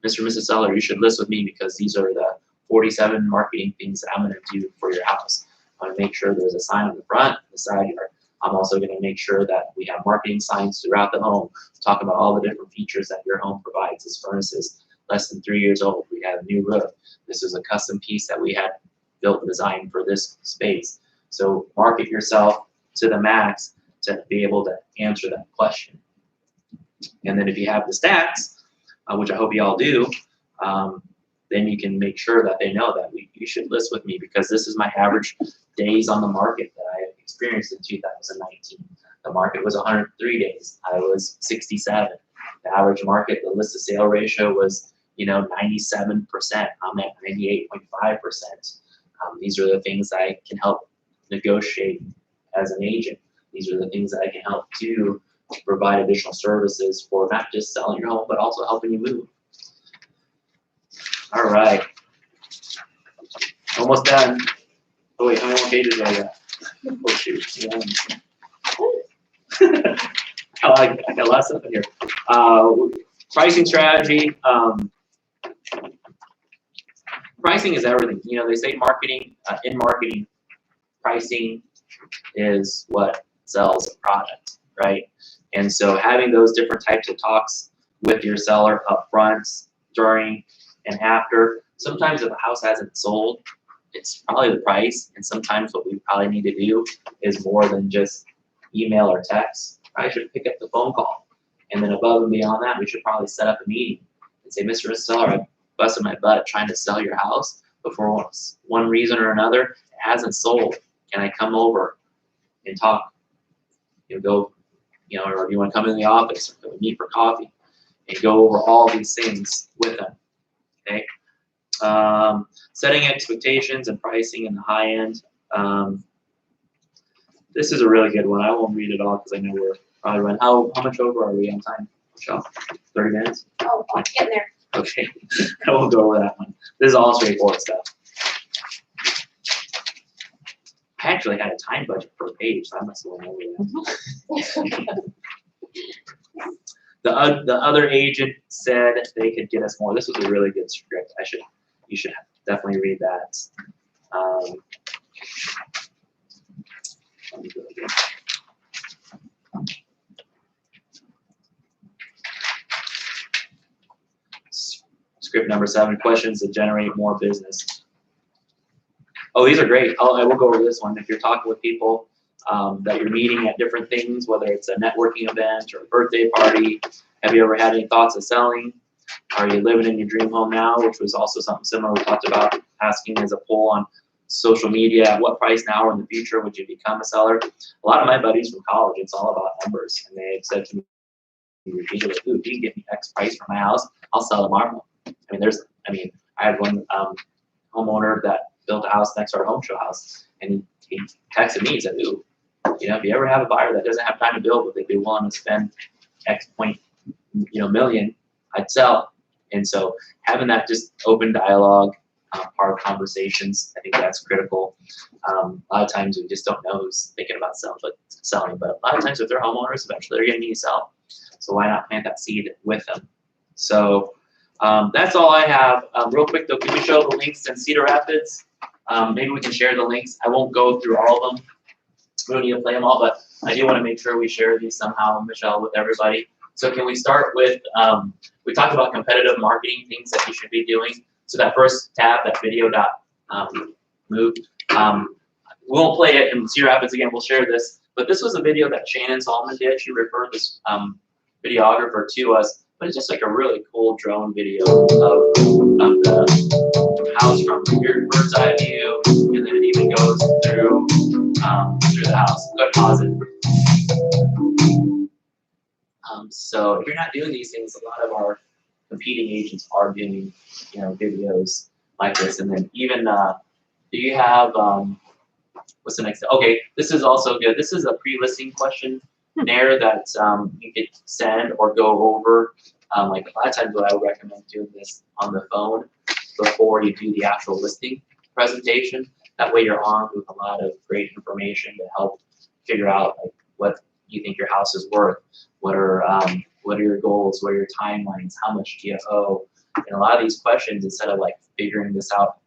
Mr. and Mrs. Seller, you should list with me because these are the 47 marketing things that I'm going to do for your house. I'm going to make sure there's a sign on the front, the side yard. I'm also going to make sure that we have marketing signs throughout the home, talking about all the different features that your home provides. This furnace is less than 3 years old. We have a new roof. This is a custom piece that we had built and designed for this space. So market yourself to the max to be able to answer that question. And then if you have the stats, which I hope you all do, then you can make sure that they know that you should list with me because this is my average days on the market that I experienced in 2019. The market was 103 days. I was 67. The average market, the list to sale ratio was, you know, 97%. I'm at 98.5%. These are the things I can help negotiate as an agent. These are the things that I can help to provide additional services for not just selling your home, but also helping you move. All right. Almost done. Oh wait, how many more pages do I got? Oh shoot. I got a lot of stuff in here. Pricing strategy. Pricing is everything. You know, they say marketing, in marketing, pricing is what sells a product, right? And so having those different types of talks with your seller up front, during, and after. Sometimes if a house hasn't sold, it's probably the price. And sometimes what we probably need to do is more than just email or text. I should pick up the phone call. And then above and beyond that, we should probably set up a meeting and say, Mr. Seller, I busted my butt trying to sell your house, but for one reason or another, it hasn't sold. Can I come over and talk? You know, or if you want to come in the office, or meet for coffee, and go over all these things with them. Okay. Setting expectations and pricing in the high end. This is a really good one. I won't read it all because I know we're probably running. How much over are we on time, Michelle? 30 minutes? Oh, I'm getting there. Okay. I won't go over that one. This is all straightforward stuff. I actually had a time budget per page, so I must have went over that. The other agent said they could get us more. This was a really good script. You should definitely read that. Let me go again. Script number 7, questions that generate more business. Oh, these are great. I will go over this one. If you're talking with people that you're meeting at different things, whether it's a networking event or a birthday party, have you ever had any thoughts of selling? Are you living in your dream home now? Which was also something similar we talked about, asking as a poll on social media, at what price now or in the future would you become a seller? A lot of my buddies from college, it's all about numbers. And they said to me repeatedly, "Ooh, if you can get me X price for my house, I'll sell tomorrow." I had one homeowner that built a house next to our home show house, and he texted me and said, "Ooh, if you ever have a buyer that doesn't have time to build, but they'd be willing to spend X point, million, I'd sell." And so having that just open dialogue, part of conversations, I think that's critical. A lot of times we just don't know who's thinking about selling, but a lot of times if they're homeowners, eventually they're going to need to sell. So why not plant that seed with them? So that's all I have. Real quick though, can we show the links in Cedar Rapids? Maybe we can share the links. I won't go through all of them. We don't need to play them all, but I do want to make sure we share these somehow, Michelle, with everybody. So can we start with, we talked about competitive marketing, things that you should be doing. So that first tab, that video.move, we won't play it in Cedar Rapids again, we'll share this. But this was a video that Shannon Solomon did. She referred this videographer to us, but it's just like a really cool drone video of the house from your bird's eye view, and then it even goes through the house. Go ahead, pause it. So if you're not doing these things, a lot of our competing agents are doing, videos like this. And then even, do you have, what's the next? Okay, this is also good. This is a pre-listing questionnaire that you could send or go over. Like a lot of times what I would recommend doing this on the phone before you do the actual listing presentation. That way you're armed with a lot of great information to help figure out like what you think your house is worth. What are your goals? What are your timelines? How much do you owe? And a lot of these questions, instead of like figuring this out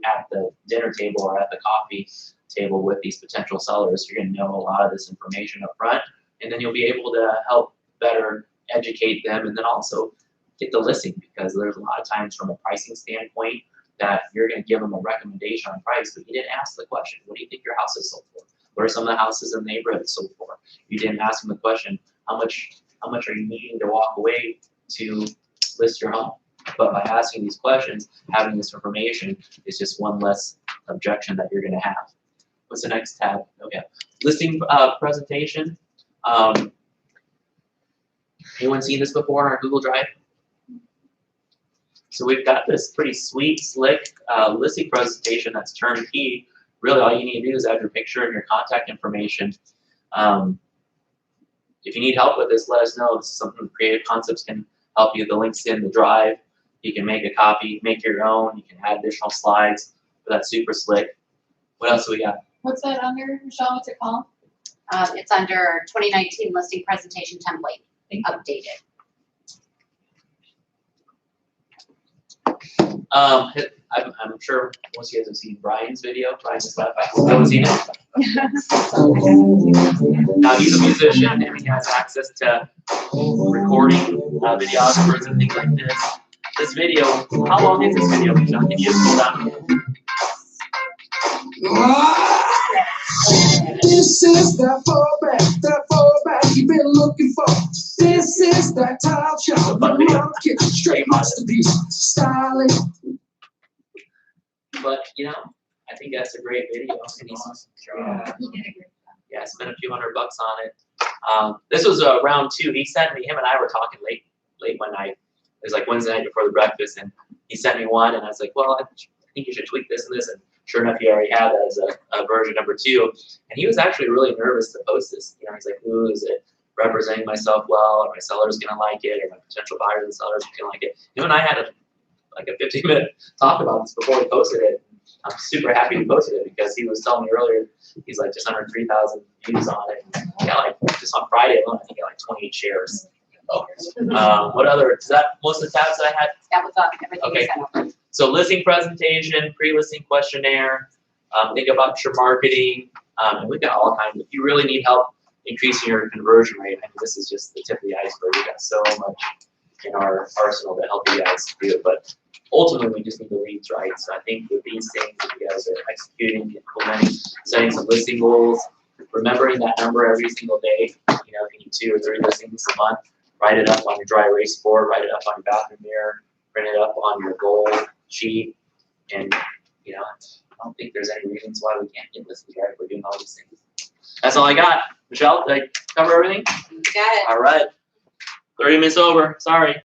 at the dinner table or at the coffee table with these potential sellers, you're going to know a lot of this information up front, and then you'll be able to help better educate them, and then also get the listing, because there's a lot of times from a pricing standpoint that you're going to give them a recommendation on price, but you didn't ask the question, what do you think your house is sold for? What are some of the houses in the neighborhood sold for? You didn't ask them the question, how much are you needing to walk away to list your home? But by asking these questions, having this information is just one less objection that you're going to have. What's the next tab? Okay, listing presentation. Anyone seen this before on our Google Drive? So we've got this pretty sweet, slick listing presentation that's turnkey. Really, all you need to do is add your picture and your contact information. If you need help with this, let us know. This is something Creative Concepts can help you. The link's in the drive. You can make a copy, make your own. You can add additional slides. But that's super slick. What else do we got? What's that under, Michelle? What's it called? It's under 2019 listing presentation template, updated. I'm sure most of you guys have seen Brian's video. Brian's left. I haven't seen it. Now he's a musician and he has access to recording videographers and things like this. This video, how long is this video, Michelle? Can you just pull down? This is that fallback you've been looking for. This is that tile shop, the market, straight masterpiece, styling. But I think that's a great video. And he's, yeah, I spent a few $100 on it. This was round 2. He sent me, him and I were talking late one night. It was like Wednesday night before the breakfast, and he sent me one, and I was like, well, I think you should tweak this and this. And sure enough, he already had that as a version number 2. And he was actually really nervous to post this. He's like, ooh, is it representing myself well? Are my sellers going to like it? Or my potential buyers and sellers going to like it? Him and I had a 15-minute talk about this before we posted it. I'm super happy we posted it because he was telling me earlier, he's like just under 3,000 views on it. Yeah, like just on Friday alone, I think he got like 28 shares. What other, is that most of the tabs that I had? That was everything Okay. we sent over. So listing presentation, pre-listing questionnaire, think about your marketing, and we've got all kinds. If you really need help increasing your conversion rate, I mean, this is just the tip of the iceberg. We've got so much in our arsenal to help you guys do it, but ultimately we just need the leads right. So I think with these things, if you guys are executing, implementing, setting some listing goals, remembering that number every single day, if you need 2 or 3 listings a month, write it up on your dry erase board, write it up on your bathroom mirror, print it up on your goal sheet, and I don't think there's any reasons why we can't get listings right if we're doing all these things. That's all I got. Michelle, did I cover everything? You got it. All right. 30 minutes over. Sorry.